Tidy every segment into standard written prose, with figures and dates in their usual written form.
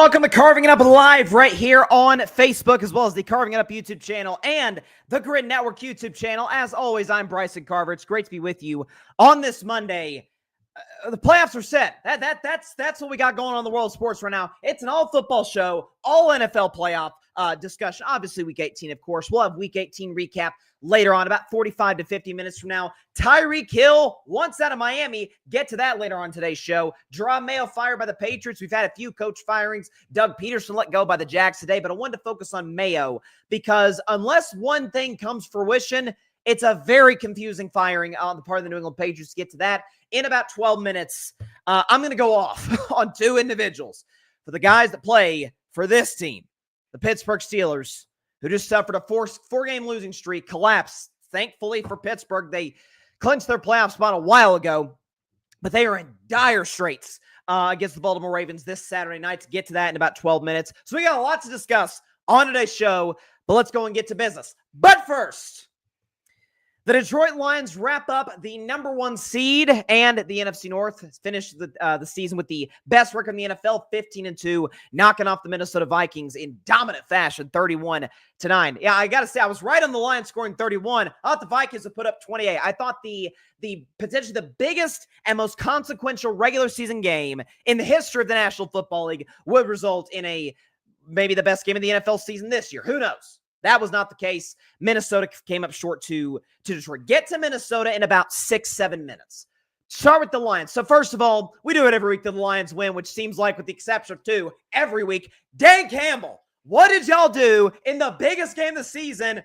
Welcome to Carving It Up Live right here on Facebook, as well as the Carving It Up YouTube channel and the Grid Network YouTube channel. As always, I'm Bryson Carver. It's great to be with you on this Monday. The playoffs are set. That's what we got going on in the world of sports right now. It's an all-football show, all NFL playoff discussion. Obviously, Week 18, of course. We'll have Week 18 recap later on, about 45 to 50 minutes from now. Tyreek Hill, once out of Miami. Get to that later on today's show. Jerrod Mayo fired by the Patriots. We've had a few coach firings. Doug Peterson let go by the Jags today, but I wanted to focus on Mayo because unless one thing comes fruition, it's a very confusing firing on the part of the New England Patriots. Get to that in about 12 minutes. I'm going to go off on two individuals for the guys that play for this team, the Pittsburgh Steelers, who just suffered a four-game losing streak, collapsed. Thankfully for Pittsburgh, they clinched their playoff spot a while ago, but they are in dire straits against the Baltimore Ravens this Saturday night. To get to that in about 12 minutes. So we got a lot to discuss on today's show, but let's go and get to business. But first, the Detroit Lions wrap up the number one seed, and the NFC North has finished the season with the best record in the NFL, 15-2, knocking off the Minnesota Vikings in dominant fashion, 31-9. Yeah, I got to say, I was right on the Lions scoring 31. I thought the Vikings would put up 28. I thought the potentially the biggest and most consequential regular season game in the history of the National Football League would result in maybe the best game of the NFL season this year. Who knows? That was not the case. Minnesota came up short to Detroit. Get to Minnesota in about 6-7 minutes. Start with the Lions. So first of all, we do it every week that the Lions win, which seems like, with the exception of two, every week. Dan Campbell, what did y'all do in the biggest game of the season?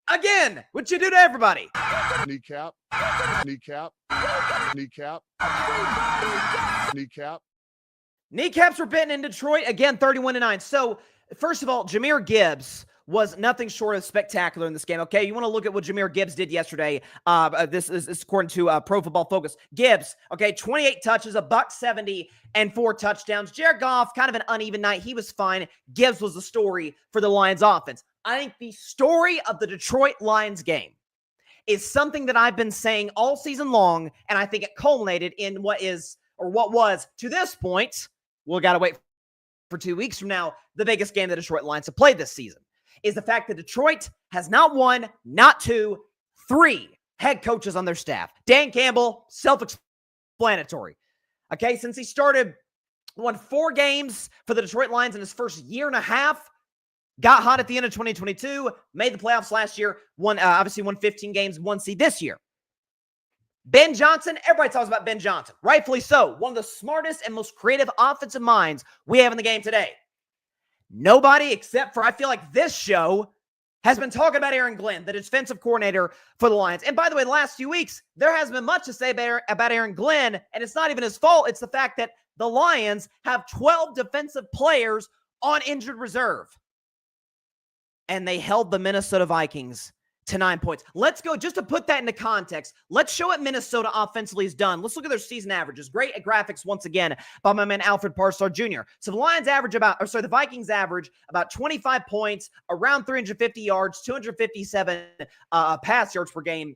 Again, what you do to everybody? Kneecap. Kneecaps were bitten in Detroit. Again, 31-9. So first of all, Jahmyr Gibbs was nothing short of spectacular in this game, okay? You want to look at what Jahmyr Gibbs did yesterday. This is according to Pro Football Focus. Gibbs, okay, 28 touches, $170, and 4 touchdowns. Jared Goff, kind of an uneven night. He was fine. Gibbs was the story for the Lions offense. I think the story of the Detroit Lions game is something that I've been saying all season long, and I think it culminated in what was, to this point, we've got to wait for 2 weeks from now, the biggest game the Detroit Lions have played this season, is the fact that Detroit has not one, not two, 3 head coaches on their staff. Dan Campbell, self-explanatory. Okay, since he won 4 games for the Detroit Lions in his first year and a half, got hot at the end of 2022, made the playoffs last year, won 15 games, 1 seed this year. Ben Johnson, everybody talks about Ben Johnson, rightfully so. One of the smartest and most creative offensive minds we have in the game today. Nobody except for, I feel like, this show has been talking about Aaron Glenn, the defensive coordinator for the Lions. And by the way, the last few weeks, there hasn't been much to say about Aaron Glenn, and it's not even his fault. It's the fact that the Lions have 12 defensive players on injured reserve. And they held the Minnesota Vikings to 9 points. Let's go, just to put that into context, let's show what Minnesota offensively has done. Let's look at their season averages. Great at graphics once again by my man Alfred Parsar Jr. So the Vikings average about 25 points, around 350 yards, 257 pass yards per game,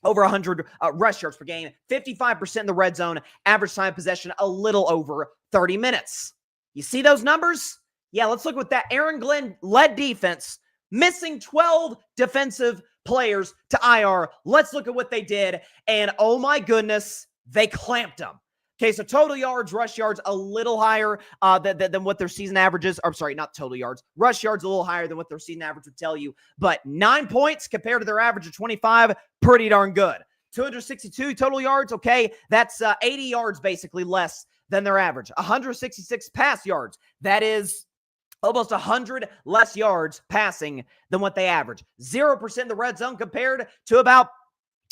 over 100 rush yards per game, 55% in the red zone, average time of possession a little over 30 minutes. You see those numbers? Yeah, let's look at that Aaron Glenn-led defense, missing 12 defensive players to IR. Let's look at what they did. And oh my goodness, they clamped them. Okay, so total yards, rush yards, a little higher than what their season averages. Or sorry, not total yards. Rush yards a little higher than what their season average would tell you. But 9 points compared to their average of 25, pretty darn good. 262 total yards, okay, that's 80 yards basically less than their average. 166 pass yards. That is almost 100 less yards passing than what they average. 0% in the red zone compared to about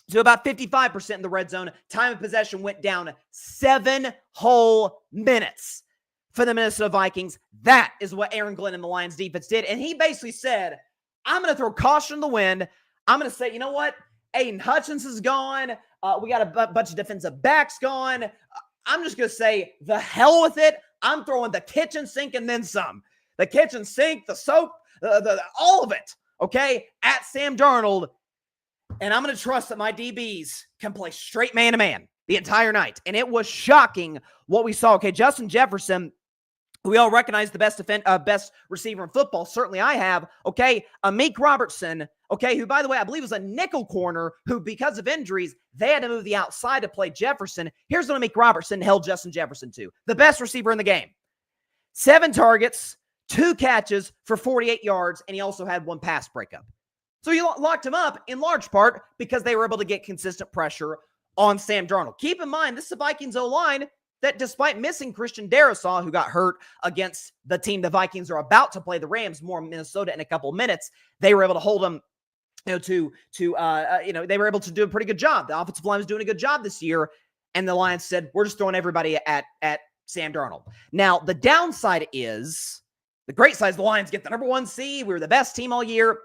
55% in the red zone. Time of possession went down 7 whole minutes for the Minnesota Vikings. That is what Aaron Glenn and the Lions defense did. And he basically said, I'm going to throw caution in the wind. I'm going to say, you know what? Aiden Hutchins is gone. We got a bunch of defensive backs gone. I'm just going to say, the hell with it. I'm throwing the kitchen sink and then some. The kitchen sink, the soap, all of it, okay, at Sam Darnold. And I'm going to trust that my DBs can play straight man-to-man the entire night. And it was shocking what we saw. Okay, Justin Jefferson We all recognize the best receiver in football. Certainly I have. Okay. Amik Robertson, okay, who, by the way, I believe was a nickel corner who, because of injuries, they had to move the outside to play Jefferson. Here's what Amik Robertson held Justin Jefferson to. The best receiver in the game. 7 targets, 2 catches for 48 yards, and he also had 1 pass breakup. So you locked him up in large part because they were able to get consistent pressure on Sam Darnold. Keep in mind, this is the Vikings O-line that, despite missing Christian Darrisaw, who got hurt against the team the Vikings are about to play, the Rams, more Minnesota, in a couple of minutes, they were able to hold them, they were able to do a pretty good job. The offensive line was doing a good job this year, and the Lions said, we're just throwing everybody at Sam Darnold. Now, the downside is, the great side is the Lions get the number 1 seed. We were the best team all year.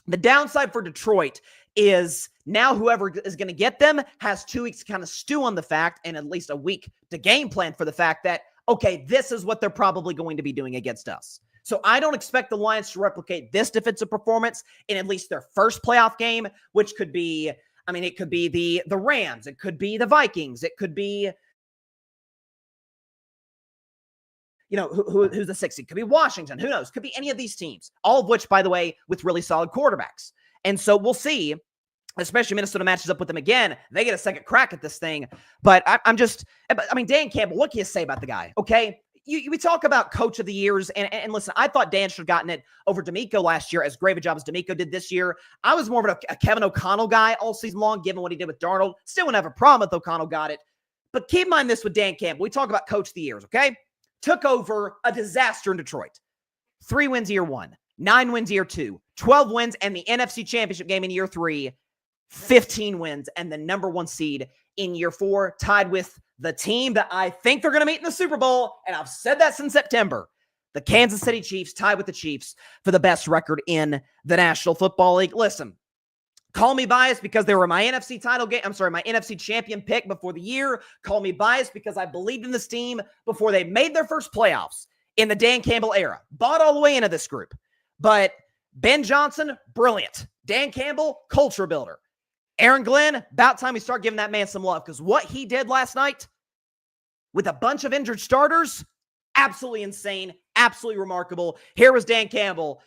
The downside for Detroit is now whoever is going to get them has 2 weeks to kind of stew on the fact, and at least a week to game plan for the fact that, okay, this is what they're probably going to be doing against us. So I don't expect the Lions to replicate this defensive performance in at least their first playoff game, which could be, it could be the Rams. It could be the Vikings. It could be, who's the 6th? It could be Washington. Who knows? Could be any of these teams, all of which, by the way, with really solid quarterbacks. And so we'll see, especially Minnesota matches up with them again. They get a second crack at this thing. But Dan Campbell, what can you say about the guy? Okay. We talk about coach of the years, and listen, I thought Dan should have gotten it over D'Amico last year, as great a job as D'Amico did this year. I was more of a Kevin O'Connell guy all season long, given what he did with Darnold. Still wouldn't have a problem if O'Connell got it. But keep in mind this with Dan Campbell. We talk about coach of the years, okay? Took over a disaster in Detroit. 3 wins year 1, 9 wins year 2, 12 wins, and the NFC Championship game in year 3, 15 wins, and the number 1 seed in year 4, tied with the team that I think they're going to meet in the Super Bowl, and I've said that since September. The Kansas City Chiefs, tied with the Chiefs for the best record in the National Football League. Listen, call me biased because they were my NFC my NFC champion pick before the year. Call me biased because I believed in this team before they made their first playoffs in the Dan Campbell era. Bought all the way into this group. But Ben Johnson, brilliant. Dan Campbell, culture builder. Aaron Glenn, about time we start giving that man some love, because what he did last night with a bunch of injured starters, absolutely insane, absolutely remarkable. Here was Dan Campbell.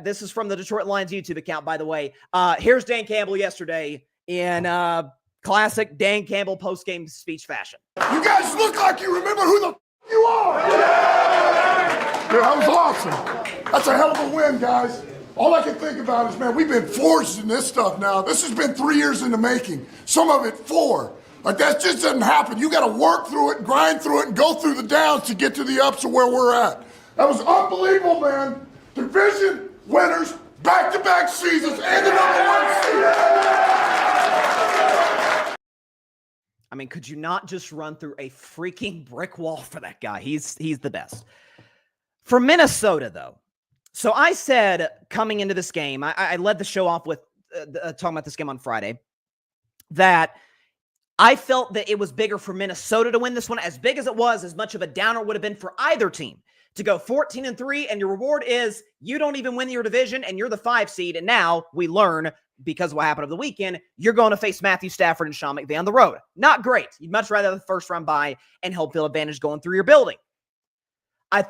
This is from the Detroit Lions YouTube account, by the way. Here's Dan Campbell yesterday in classic Dan Campbell post-game speech fashion. You guys look like you remember who the you are. Yeah, that was awesome. That's a hell of a win, guys. All I can think about is, man, we've been forged in this stuff now. This has been 3 years in the making. Some of it 4. Like, that just doesn't happen. You got to work through it, grind through it, and go through the downs to get to the ups of where we're at. That was unbelievable, man. Division winners, back-to-back seasons, and the number 1 seed. Could you not just run through a freaking brick wall for that guy? He's the best. For Minnesota, though, so I said coming into this game, I led the show off with talking about this game on Friday, that I felt that it was bigger for Minnesota to win this one. As big as it was, as much of a downer would have been for either team to go 14-3, and your reward is you don't even win your division, and you're the 5 seed. And now we learn, because of what happened over the weekend, you're going to face Matthew Stafford and Sean McVay on the road. Not great. You'd much rather have the first round bye and home field advantage going through your building. I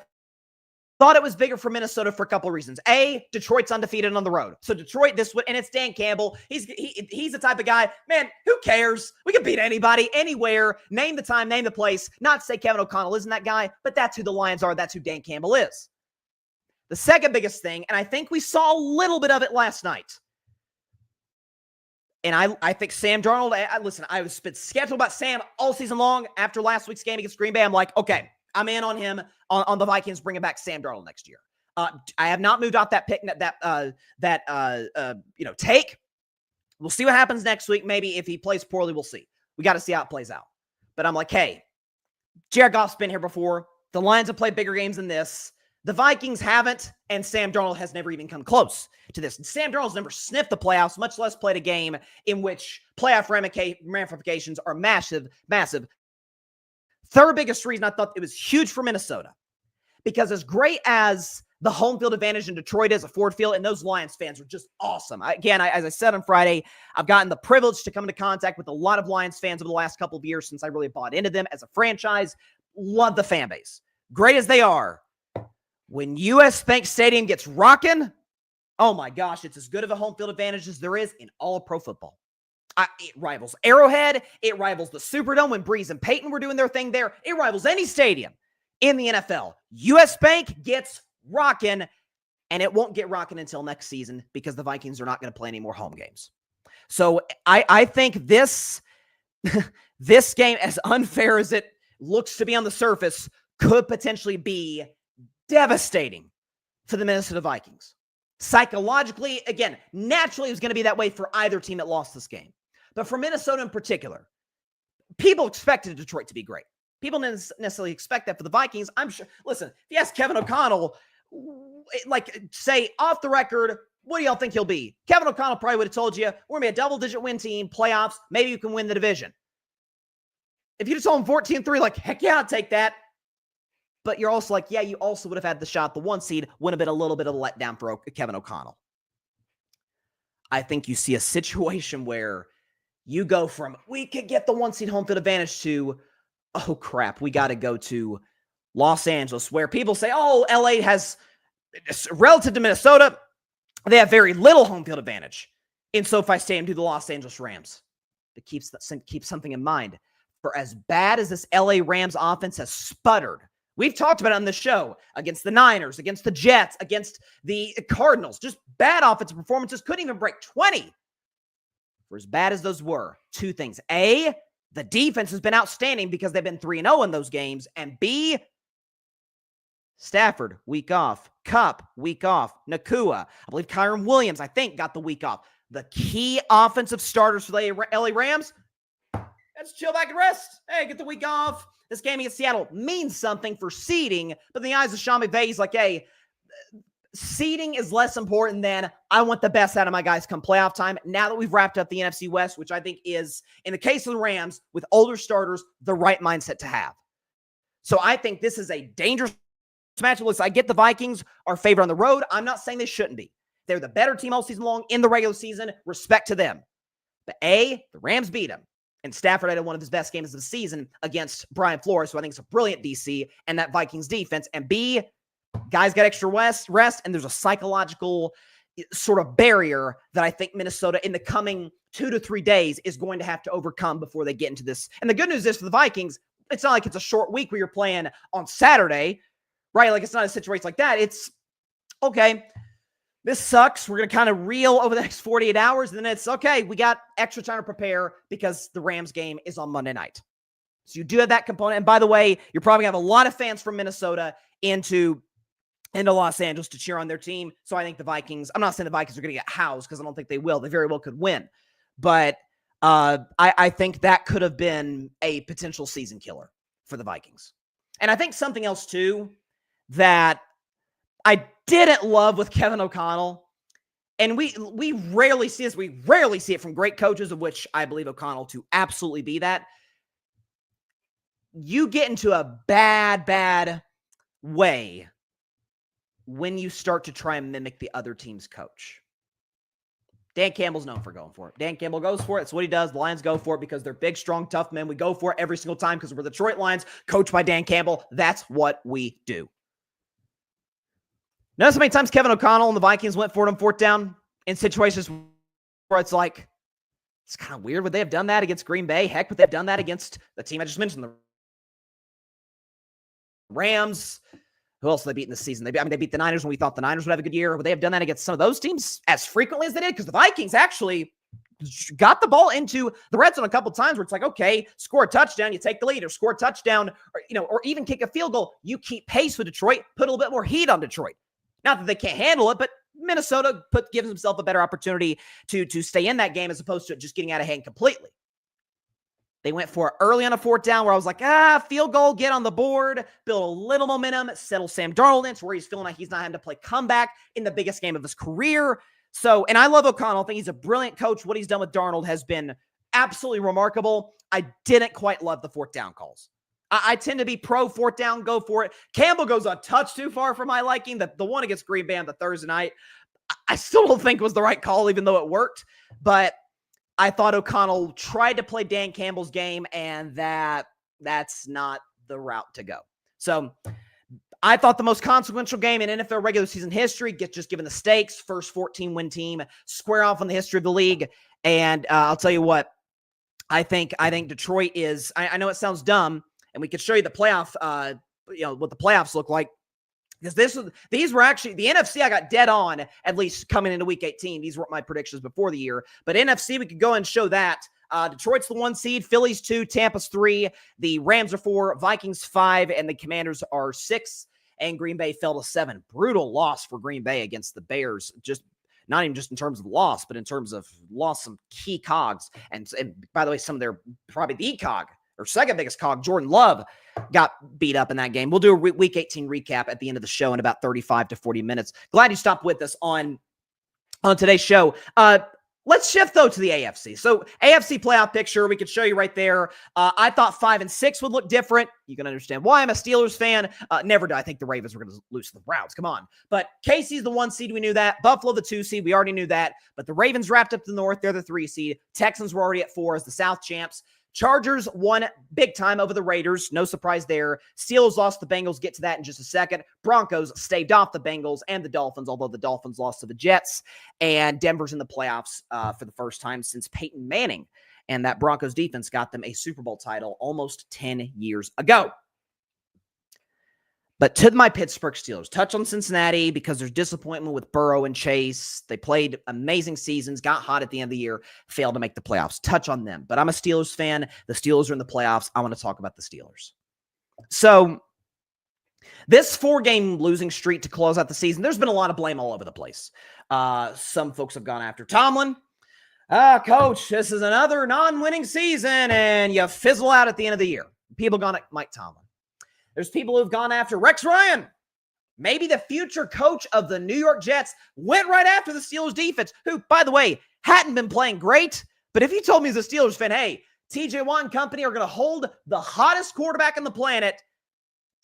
thought it was bigger for Minnesota for a couple of reasons. A, Detroit's undefeated on the road. So Detroit, and it's Dan Campbell. He's the type of guy, man, who cares? We can beat anybody, anywhere. Name the time, name the place. Not to say Kevin O'Connell isn't that guy, but that's who the Lions are. That's who Dan Campbell is. The second biggest thing, and I think we saw a little bit of it last night, and I think Sam Darnold, listen, I was skeptical about Sam all season long. After last week's game against Green Bay, I'm like, okay, I'm in on him, on the Vikings bringing back Sam Darnold next year. I have not moved off that pick, take. We'll see what happens next week. Maybe if he plays poorly, we'll see. We got to see how it plays out. But I'm like, hey, Jared Goff's been here before. The Lions have played bigger games than this. The Vikings haven't, and Sam Darnold has never even come close to this. And Sam Darnold's never sniffed the playoffs, much less played a game in which playoff ramifications are massive, massive. Third biggest reason I thought it was huge for Minnesota, because as great as the home field advantage in Detroit is, a Ford Field, and those Lions fans are just awesome. As I said on Friday, I've gotten the privilege to come into contact with a lot of Lions fans over the last couple of years since I really bought into them as a franchise. Love the fan base. great as they are, when US Bank Stadium gets rocking, oh my gosh, it's as good of a home field advantage as there is in all of pro football. It rivals Arrowhead. It rivals the Superdome when Breeze and Peyton were doing their thing there. It rivals any stadium in the NFL. US Bank gets rocking, and it won't get rocking until next season because the Vikings are not going to play any more home games. So I think this game, as unfair as it looks to be on the surface, could potentially be devastating for the Minnesota Vikings. Psychologically, again, naturally it was going to be that way for either team that lost this game. But for Minnesota in particular, people expected Detroit to be great. People didn't necessarily expect that for the Vikings. I'm sure, listen, if you ask Kevin O'Connell, like, say, off the record, what do y'all think he'll be? Kevin O'Connell probably would have told you, we're going to be a double-digit win team, playoffs, maybe you can win the division. If you'd have told him 14-3, like, heck yeah, I'll take that. But you're also like, yeah, you also would have had the shot. The 1 seed would have been a little bit of a letdown for Kevin O'Connell. I think you see a situation where you go from, we could get the 1 seed home field advantage to, oh crap, we got to go to Los Angeles, where people say, oh, LA has, relative to Minnesota, they have very little home field advantage in SoFi Stadium to the Los Angeles Rams. But keep something in mind. For as bad as this LA Rams offense has sputtered, we've talked about it on the show, against the Niners, against the Jets, against the Cardinals, just bad offensive performances, couldn't even break 20. For as bad as those were, 2 things. A, the defense has been outstanding because they've been 3-0 in those games. And B, Stafford, week off. Kupp, week off. Nakua, I believe Kyron Williams, I think, got the week off. The key offensive starters for the LA Rams, let's chill back and rest. Hey, get the week off. This game against Seattle means something for seeding, but in the eyes of Sean McVay, he's like, hey, seeding is less important than I want the best out of my guys come playoff time. Now that we've wrapped up the NFC West, which I think is, in the case of the Rams, with older starters, the right mindset to have. So I think this is a dangerous matchup. Listen, I get the Vikings are favored on the road. I'm not saying they shouldn't be. They're the better team all season long in the regular season. Respect to them. But A, the Rams beat them. And Stafford had one of his best games of the season against Brian Flores, who I think is a brilliant DC, and that Vikings defense. And B, guys got extra rest, and there's a psychological sort of barrier that I think Minnesota in the coming 2 to 3 days is going to have to overcome before they get into this. And the good news is for the Vikings, it's not like it's a short week where you're playing on Saturday, right? Like, it's not a situation like that. It's, okay, this sucks. We're going to kind of reel over the next 48 hours. And then it's, okay, we got extra time to prepare because the Rams game is on Monday night. So you do have that component. And by the way, you're probably going to have a lot of fans from Minnesota into Los Angeles to cheer on their team. So I think the Vikings, I'm not saying the Vikings are going to get housed because I don't think they will. They very well could win. But I think that could have been a potential season killer for the Vikings. And I think something else too that I didn't love with Kevin O'Connell, and we rarely see this. We rarely see it from great coaches, of which I believe O'Connell to absolutely be that. You get into a bad way when you start to try and mimic the other team's coach. Dan Campbell's known for going for it. Dan Campbell goes for it. It's what he does. The Lions go for it because they're big, strong, tough men. We go for it every single time because we're the Detroit Lions, coached by Dan Campbell. That's what we do. Notice how many times Kevin O'Connell and the Vikings went for it on 4th down in situations where it's like, it's kind of weird. Would they have done that against Green Bay? Heck, would they have done that against the team I just mentioned, the Rams? Who else did they beat in the season? They beat the Niners when we thought the Niners would have a good year. Would they have done that against some of those teams as frequently as they did? Because the Vikings actually got the ball into the red zone a couple times where it's like, okay, score a touchdown, you take the lead, or score a touchdown, or even kick a field goal. You keep pace with Detroit, put a little bit more heat on Detroit. Not that they can't handle it, but Minnesota gives himself a better opportunity to stay in that game as opposed to just getting out of hand completely. They went for it early on a 4th down where I was like, field goal, get on the board, build a little momentum, settle Sam Darnold into where he's feeling like he's not having to play comeback in the biggest game of his career. So, and I love O'Connell. I think he's a brilliant coach. What he's done with Darnold has been absolutely remarkable. I didn't quite love the 4th down calls. I tend to be pro 4th down, go for it. Campbell goes a touch too far for my liking. The one against Green Bay on the Thursday night, I still don't think was the right call, even though it worked. But I thought O'Connell tried to play Dan Campbell's game, and that's not the route to go. So I thought the most consequential game in NFL regular season history, just given the stakes, first 14-win team, square off in the history of the league. And I'll tell you what, I think Detroit is, I know it sounds dumb, and we could show you the playoff, what the playoffs look like. Because these were actually, the NFC I got dead on, at least coming into week 18. These were my predictions before the year. But NFC, we could go and show that. Detroit's the 1 seed, Philly's 2, Tampa's 3, the Rams are 4, Vikings 5, and the Commanders are 6, and Green Bay fell to 7. Brutal loss for Green Bay against the Bears, just not even just in terms of loss, but in terms of lost some key cogs. And by the way, some of their, probably the cog, or second biggest cog, Jordan Love, got beat up in that game. We'll do a week 18 recap at the end of the show in about 35 to 40 minutes. Glad you stopped with us on today's show. Let's shift, though, to the AFC. So, AFC playoff picture, we could show you right there. I thought 5 and 6 would look different. You can understand why I'm a Steelers fan. Never did I think the Ravens were going to lose to the Browns. Come on. But KC's the 1 seed. We knew that. Buffalo, the 2 seed. We already knew that. But the Ravens wrapped up the North. They're the 3 seed. Texans were already at 4 as the South champs. Chargers won big time over the Raiders. No surprise there. Steelers lost the Bengals. Get to that in just a second. Broncos staved off the Bengals and the Dolphins, although the Dolphins lost to the Jets. And Denver's in the playoffs for the first time since Peyton Manning. And that Broncos defense got them a Super Bowl title almost 10 years ago. But to my Pittsburgh Steelers, touch on Cincinnati because there's disappointment with Burrow and Chase. They played amazing seasons, got hot at the end of the year, failed to make the playoffs. Touch on them. But I'm a Steelers fan. The Steelers are in the playoffs. I want to talk about the Steelers. So this 4-game losing streak to close out the season, there's been a lot of blame all over the place. Some folks have gone after Tomlin. Coach, this is another non-winning season, and you fizzle out at the end of the year. People gone at Mike Tomlin. There's people who've gone after Rex Ryan. Maybe the future coach of the New York Jets went right after the Steelers defense, who, by the way, hadn't been playing great. But if you told me as a Steelers fan, hey, TJ Watt and company are going to hold the hottest quarterback on the planet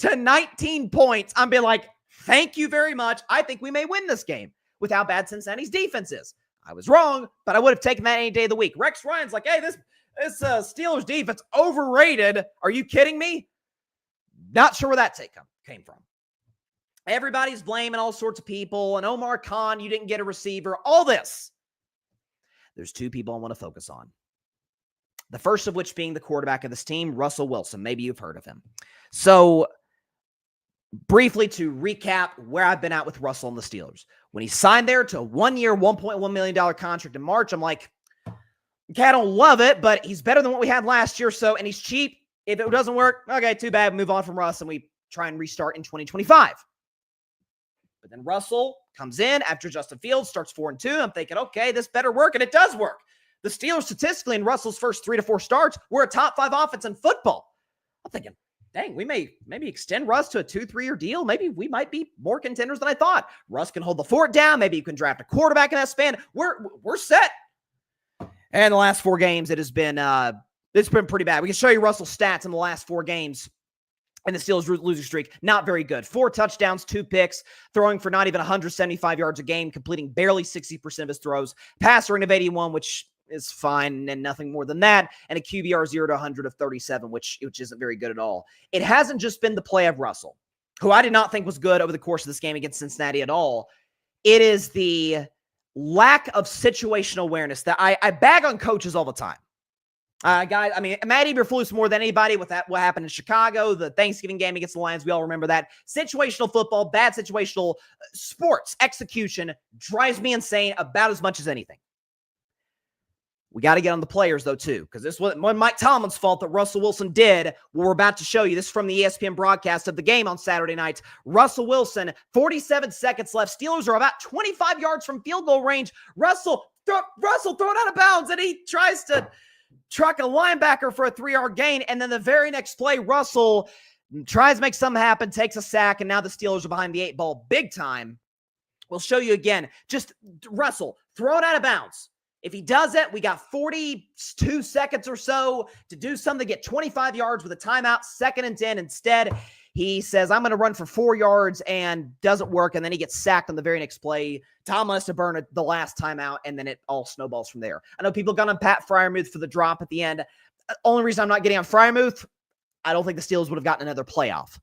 to 19 points, I'm be like, thank you very much. I think we may win this game with how bad Cincinnati's defense is. I was wrong, but I would have taken that any day of the week. Rex Ryan's like, hey, this Steelers defense overrated. Are you kidding me? Not sure where that take came from. Everybody's blaming all sorts of people. And Omar Khan, you didn't get a receiver. All this. There's 2 people I want to focus on. The first of which being the quarterback of this team, Russell Wilson. Maybe you've heard of him. So, briefly to recap where I've been at with Russell and the Steelers. When he signed there to a 1-year, $1.1 million contract in March, I'm like, okay, I don't love it, but he's better than what we had last year. So, and he's cheap. If it doesn't work, okay, too bad. Move on from Russ, and we try and restart in 2025. But then Russell comes in after Justin Fields starts 4-2. I'm thinking, okay, this better work, and it does work. The Steelers statistically in Russell's first 3 to 4 starts were a top 5 offense in football. I'm thinking, dang, we may maybe extend Russ to a 2-3-year deal. Maybe we might be more contenders than I thought. Russ can hold the fort down. Maybe you can draft a quarterback in that span. We're set. And the last 4 games, it's been pretty bad. We can show you Russell's stats in the last 4 games and the Steelers' losing streak. Not very good. 4 touchdowns, 2 picks, throwing for not even 175 yards a game, completing barely 60% of his throws. Passer rating of 81, which is fine and nothing more than that, and a QBR 0 to 100 of 37, which isn't very good at all. It hasn't just been the play of Russell, who I did not think was good over the course of this game against Cincinnati at all. It is the lack of situational awareness that I bag on coaches all the time. Guys, I mean, Matt Eberflus more than anybody with that, what happened in Chicago, the Thanksgiving game against the Lions. We all remember that. Situational football, bad situational sports execution drives me insane about as much as anything. We got to get on the players, though, too, because this was Mike Tomlin's fault that Russell Wilson did what we're about to show you. This is from the ESPN broadcast of the game on Saturday night. Russell Wilson, 47 seconds left. Steelers are about 25 yards from field goal range. Russell thrown out of bounds, and he tries to truck a linebacker for a 3-yard gain, and then the very next play, Russell tries to make something happen, takes a sack, and now the Steelers are behind the 8 ball big time. We'll show you again. Just Russell thrown out of bounds. If he does it, we got 42 seconds or so to do something, get 25 yards with a timeout, 2nd and 10. Instead, he says, I'm going to run for 4 yards, and doesn't work, and then he gets sacked on the very next play. Tom has to burn the last timeout, and then it all snowballs from there. I know people got on Pat Freiermuth for the drop at the end. Only reason I'm not getting on Freiermuth, I don't think the Steelers would have gotten another playoff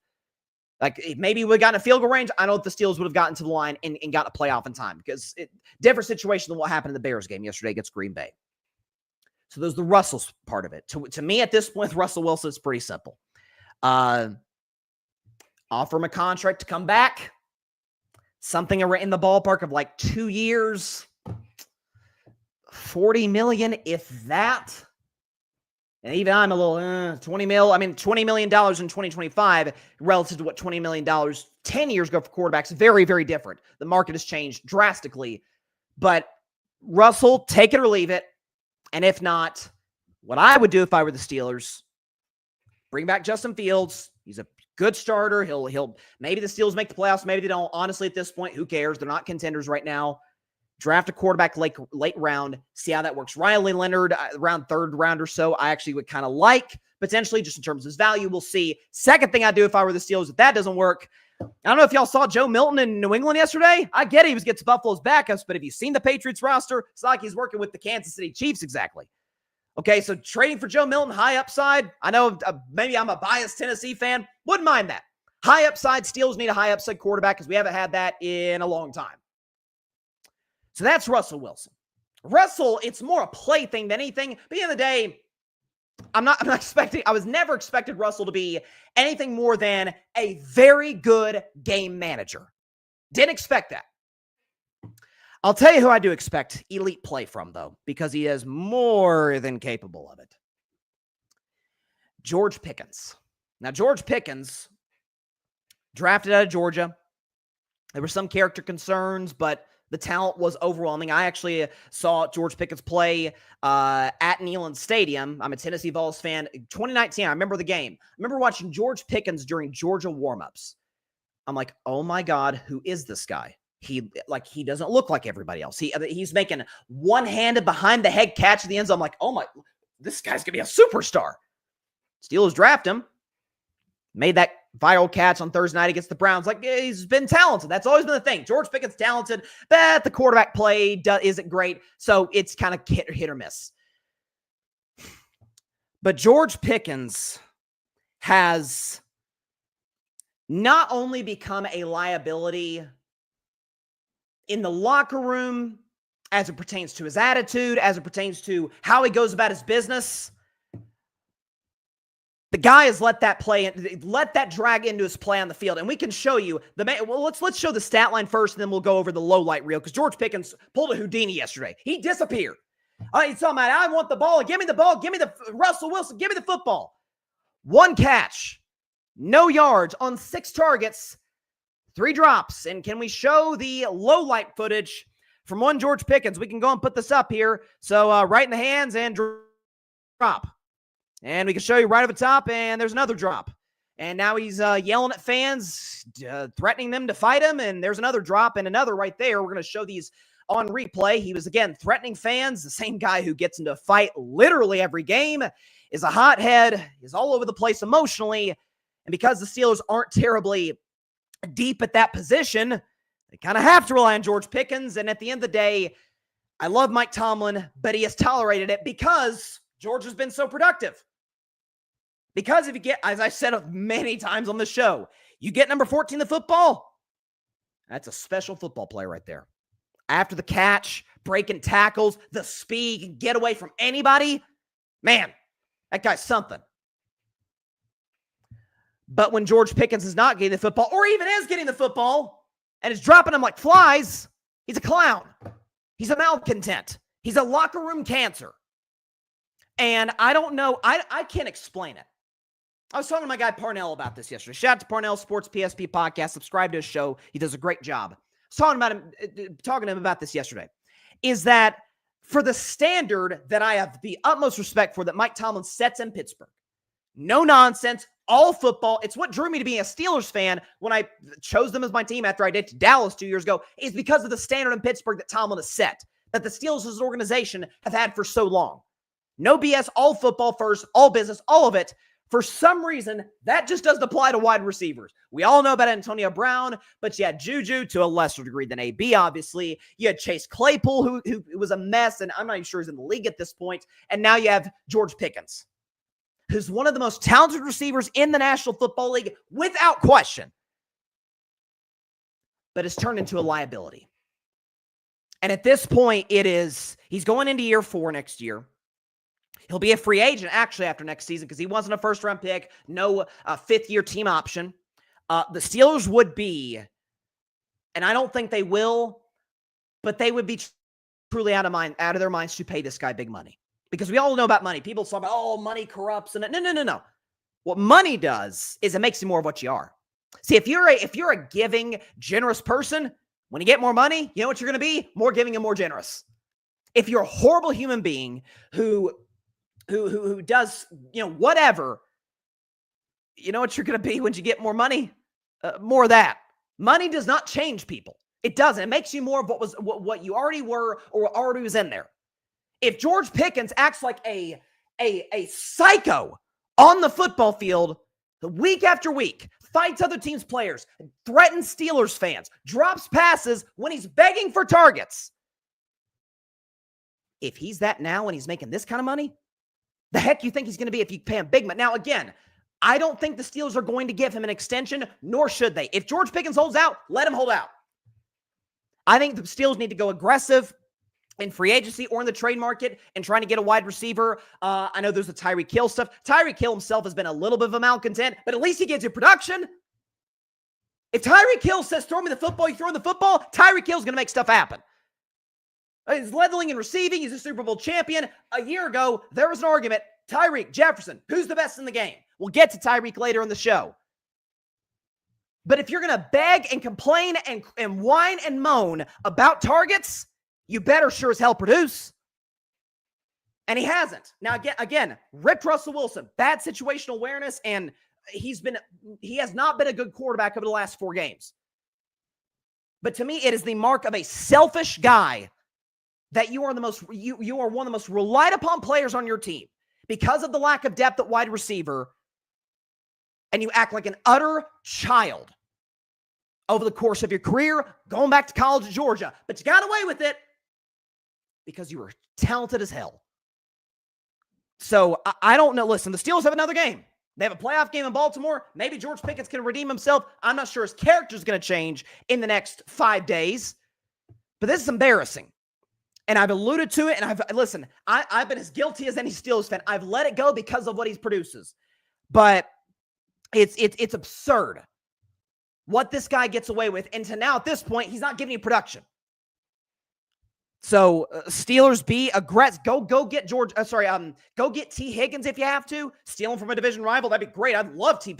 Like, maybe we would have gotten a field goal range. I don't know if the Steelers would have gotten to the line and gotten a playoff in time, because different situation than what happened in the Bears game yesterday against Green Bay. So there's the Russell part of it. To me, at this point, Russell Wilson is pretty simple. Offer him a contract to come back. Something in the ballpark of like 2 years. $40 million, if that. And even I'm a little, 20 mil. I mean, $20 million in 2025 relative to what $20 million 10 years ago for quarterbacks. Very, very different. The market has changed drastically. But Russell, take it or leave it. And if not, what I would do if I were the Steelers, bring back Justin Fields. He's a good starter. He'll maybe the Steelers make the playoffs. Maybe they don't. Honestly, at this point, who cares? They're not contenders right now. Draft a quarterback late round, see how that works. Riley Leonard, around third round or so, I actually would kind of like, potentially, just in terms of his value. We'll see. Second thing I'd do if I were the Steelers, if that doesn't work, I don't know if y'all saw Joe Milton in New England yesterday. I get he gets Buffalo's backups, but have you seen the Patriots roster? It's not like he's working with the Kansas City Chiefs exactly. Okay, so trading for Joe Milton, high upside. I know maybe I'm a biased Tennessee fan. Wouldn't mind that. High upside, Steelers need a high upside quarterback because we haven't had that in a long time. So that's Russell Wilson. Russell, it's more a play thing than anything. But at the end of the day, I'm not expecting, I was never expected Russell to be anything more than a very good game manager. Didn't expect that. I'll tell you who I do expect elite play from, though, because he is more than capable of it. George Pickens. Now, George Pickens, drafted out of Georgia. There were some character concerns, but the talent was overwhelming. I actually saw George Pickens play at Neyland Stadium. I'm a Tennessee Vols fan. 2019, I remember the game. I remember watching George Pickens during Georgia warmups. I'm like, oh my God, who is this guy? He doesn't look like everybody else. He's making one-handed behind the head catch at the end zone. I'm like, oh my, this guy's gonna be a superstar. Steelers draft him. Made that viral catch on Thursday night against the Browns. Like, he's been talented. That's always been the thing. George Pickens talented, but the quarterback play isn't great. So it's kind of hit or miss. But George Pickens has not only become a liability in the locker room as it pertains to his attitude, as it pertains to how he goes about his business. The guy has let that drag into his play on the field. And we can show you let's show the stat line first, and then we'll go over the low light reel, because George Pickens pulled a Houdini yesterday. He disappeared. He's talking about, I want the ball. Give me the ball. Give me the Russell Wilson. Give me the football. 1 catch, no yards on 6 targets, 3 drops. And can we show the low light footage from one George Pickens? We can go and put this up here. So right in the hands and drop. And we can show you right over the top, and there's another drop. And now he's yelling at fans, threatening them to fight him, and there's another drop and another right there. We're going to show these on replay. He was, again, threatening fans. The same guy who gets into a fight literally every game, is a hothead, is all over the place emotionally. And because the Steelers aren't terribly deep at that position, they kind of have to rely on George Pickens. And at the end of the day, I love Mike Tomlin, but he has tolerated it because George has been so productive. Because if you get, as I said many times on the show, you get number 14 the football, that's a special football play right there. After the catch, breaking tackles, the speed, get away from anybody, man, that guy's something. But when George Pickens is not getting the football, or even is getting the football, and is dropping them like flies, he's a clown. He's a malcontent. He's a locker room cancer. And I don't know, I can't explain it. I was talking to my guy Parnell about this yesterday. Shout out to Parnell, Sports PSP Podcast. Subscribe to his show. He does a great job. I was talking to him about this yesterday. Is that for the standard that I have the utmost respect for that Mike Tomlin sets in Pittsburgh. No nonsense, all football. It's what drew me to being a Steelers fan when I chose them as my team after I did to Dallas 2 years ago, is because of the standard in Pittsburgh that Tomlin has set, that the Steelers as an organization have had for so long. No BS, all football first, all business, all of it. For some reason, that just doesn't apply to wide receivers. We all know about Antonio Brown, but you had Juju to a lesser degree than AB, obviously. You had Chase Claypool, who was a mess, and I'm not even sure he's in the league at this point. And now you have George Pickens, who's one of the most talented receivers in the National Football League, without question. but it's turned into a liability. And at this point, he's going into year 4 next year. He'll be a free agent, actually, after next season because he wasn't a first-round pick, no fifth-year team option. The Steelers would be, and I don't think they will, but they would be truly out of their minds to pay this guy big money. Because we all know about money. People talk about, money corrupts. And no. What money does is it makes you more of what you are. See, if you're a giving, generous person, when you get more money, you know what you're going to be? More giving and more generous. If you're a horrible human being who does, whatever, you know what you're going to be when you get more money? More of that. Money does not change people. It doesn't. It makes you more of what you already were or already was in there. If George Pickens acts like a psycho on the football field week after week, fights other teams' players, threatens Steelers fans, drops passes when he's begging for targets. If he's that now and he's making this kind of money, the heck you think he's going to be if you pay him big money? Now, again, I don't think the Steelers are going to give him an extension, nor should they. If George Pickens holds out, let him hold out. I think the Steelers need to go aggressive in free agency or in the trade market and trying to get a wide receiver. I know there's the Tyreek Hill stuff. Tyreek Hill himself has been a little bit of a malcontent, but at least he gives you production. If Tyreek Hill says, throw me the football, you throw the football, Tyreek Hill's going to make stuff happen. He's leveling and receiving. He's a Super Bowl champion. A year ago, there was an argument. Tyreek, Jefferson, who's the best in the game? We'll get to Tyreek later in the show. But if you're going to beg and complain and whine and moan about targets, you better sure as hell produce. And he hasn't. Now, again, ripped Russell Wilson, bad situational awareness, and he has not been a good quarterback over the last 4 games. But to me, it is the mark of a selfish guy that you are one of the most relied upon players on your team because of the lack of depth at wide receiver, and you act like an utter child over the course of your career, going back to college at Georgia. But you got away with it because you were talented as hell. So I don't know. Listen, the Steelers have another game. They have a playoff game in Baltimore. Maybe George Pickens can redeem himself. I'm not sure his character is going to change in the next 5 days. But this is embarrassing. And I've alluded to it, and I've been as guilty as any Steelers fan. I've let it go because of what he produces. But it's absurd what this guy gets away with. And to now, at this point, he's not giving you production. So Steelers be aggressive. Go get go get T. Higgins if you have to. Steal him from a division rival. That'd be great. I'd love T.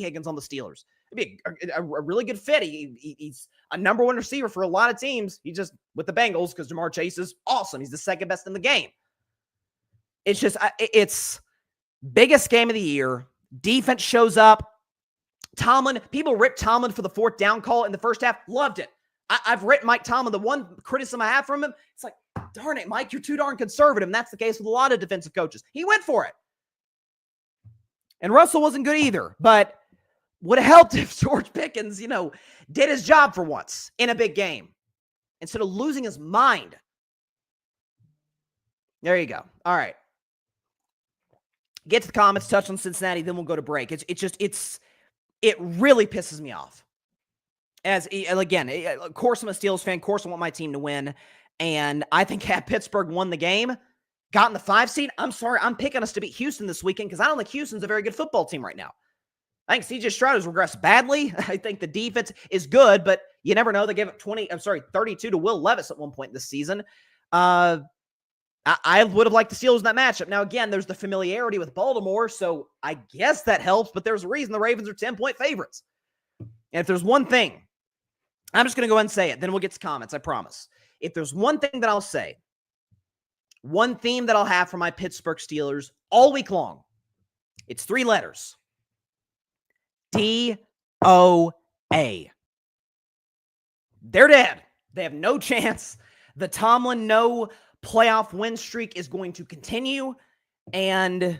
Higgins on the Steelers. It'd be a really good fit. He's a number 1 receiver for a lot of teams. He's just with the Bengals because Jamar Chase is awesome. He's the second best in the game. It's just, it's biggest game of the year. Defense shows up. People ripped Tomlin for the 4th down call in the first half. Loved it. I've written Mike Tomlin. The one criticism I have from him, it's like, darn it, Mike, you're too darn conservative. And that's the case with a lot of defensive coaches. He went for it. And Russell wasn't good either. But would have helped if George Pickens, did his job for once in a big game instead of losing his mind. There you go. All right. Get to the comments, touch on Cincinnati, then we'll go to break. It really pisses me off. Again, of course I'm a Steelers fan. Of course I want my team to win. And I think had Pittsburgh won the game, gotten the 5 seed, I'm sorry, I'm picking us to beat Houston this weekend because I don't think Houston's a very good football team right now. I think C.J. Stroud has regressed badly. I think the defense is good, but you never know. They gave up 32 to Will Levis at one point this season. I would have liked the Steelers in that matchup. Now, again, there's the familiarity with Baltimore, so I guess that helps, but there's a reason the Ravens are 10-point favorites. And if there's one thing, I'm just going to go ahead and say it, then we'll get to comments, I promise. If there's one thing that I'll say, one theme that I'll have for my Pittsburgh Steelers all week long, it's 3 letters. DOA. They're dead. They have no chance. The Tomlin no playoff win streak is going to continue, and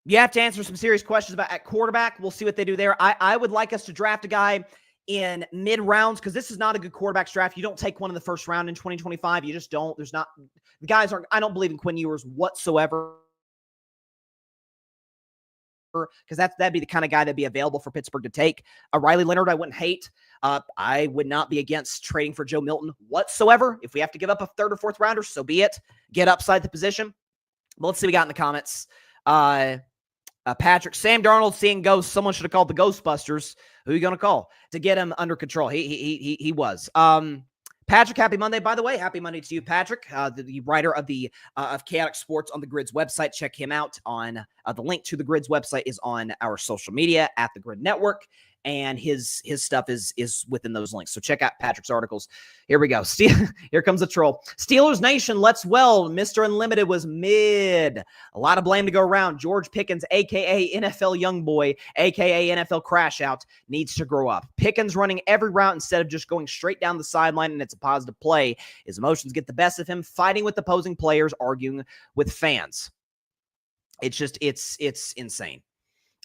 you have to answer some serious questions about at quarterback. We'll see what they do there. I would like us to draft a guy in mid-rounds because this is not a good quarterback draft. You don't take one in the first round in 2025. You just don't. The guys aren't. I don't believe in Quinn Ewers whatsoever. because that'd be the kind of guy that'd be available for Pittsburgh to take. A Riley Leonard I wouldn't hate. I would not be against trading for Joe Milton whatsoever. If we have to give up a third or fourth rounder, so be it. Get upside the position. But let's see what we got in the comments. Patrick, Sam Darnold seeing ghosts. Someone should have called the Ghostbusters. Who are you going to call to get him under control? He was. Patrick, happy Monday, by the way. Happy Monday to you, Patrick, the writer of the of Chaotic Sports on the Grid's website. Check him out on the link to the Grid's website is on our social media at the Grid Network, and his stuff is within those links. So check out Patrick's articles. Here we go. Here comes the troll. Steelers Nation, let's well. Mr. Unlimited was mid. A lot of blame to go around. George Pickens, a.k.a. NFL Youngboy, a.k.a. NFL Crash Out, needs to grow up. Pickens running every route instead of just going straight down the sideline, and it's a positive play. His emotions get the best of him, fighting with opposing players, arguing with fans. It's just, it's insane.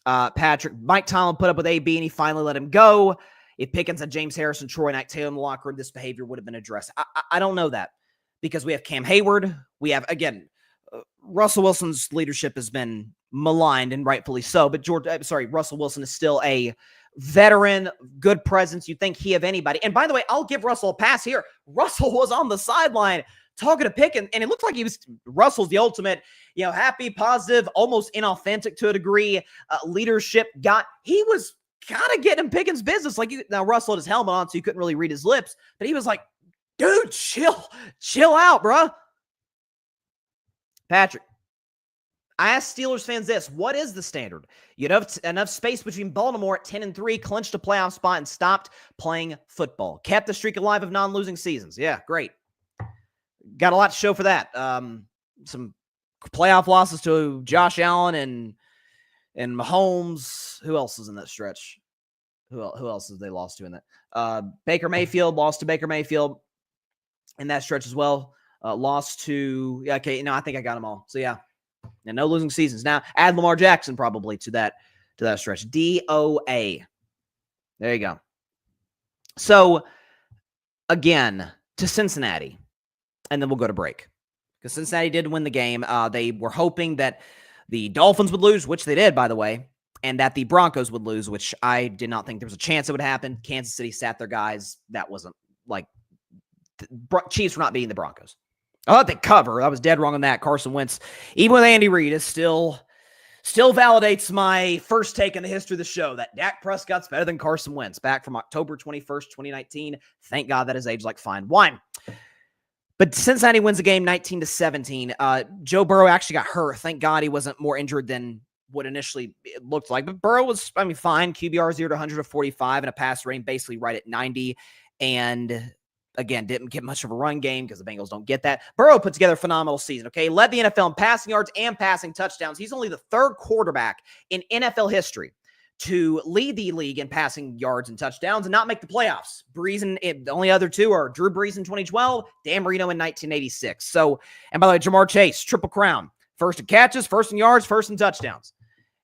Patrick, Mike Tomlin put up with AB and he finally let him go. If Pickens had James Harrison, Troy Knight, Taylor in the locker room, this behavior would have been addressed. I don't know that because we have Cam Hayward. We have, again, Russell Wilson's leadership has been maligned and rightfully so, but Russell Wilson is still a veteran, good presence. You'd think he of anybody. And by the way, I'll give Russell a pass here. Russell was on the sideline talking to Pickens, and it looked like Russell's the ultimate, happy, positive, almost inauthentic to a degree, leadership guy. He was kind of getting Pickens' business. Now Russell had his helmet on, so you couldn't really read his lips, but he was like, dude, chill out, bruh. Patrick, I asked Steelers fans this: what is the standard? You have enough space between Baltimore at 10-3, clinched a playoff spot, and stopped playing football. Kept the streak alive of non-losing seasons. Yeah, great. Got a lot to show for that. Some playoff losses to Josh Allen and Mahomes. Who else is in that stretch? Who else have they lost to in that? Baker Mayfield lost to Baker Mayfield in that stretch as well. Lost to I think I got them all. So yeah, and no losing seasons. Now add Lamar Jackson probably to that stretch. DOA. There you go. So again to Cincinnati. And then we'll go to break. Because Cincinnati did win the game. They were hoping that the Dolphins would lose, which they did, by the way, and that the Broncos would lose, which I did not think there was a chance it would happen. Kansas City sat their guys. That wasn't Chiefs were not beating the Broncos. I thought they cover. I was dead wrong on that. Carson Wentz, even with Andy Reid, is still validates my first take in the history of the show that Dak Prescott's better than Carson Wentz back from October 21st, 2019. Thank God that is aged like fine wine. But Cincinnati wins the game 19-17. Joe Burrow actually got hurt. Thank God he wasn't more injured than what initially it looked like. But Burrow was, fine. QBR 0 to 100 of 45 and a pass rating basically right at 90. And again, didn't get much of a run game because the Bengals don't get that. Burrow put together a phenomenal season, okay? Led the NFL in passing yards and passing touchdowns. He's only the third quarterback in NFL history to lead the league in passing yards and touchdowns and not make the playoffs. The only other two are Drew Brees in 2012, Dan Marino in 1986. So, and by the way, Jamar Chase, triple crown. First in catches, first in yards, first in touchdowns.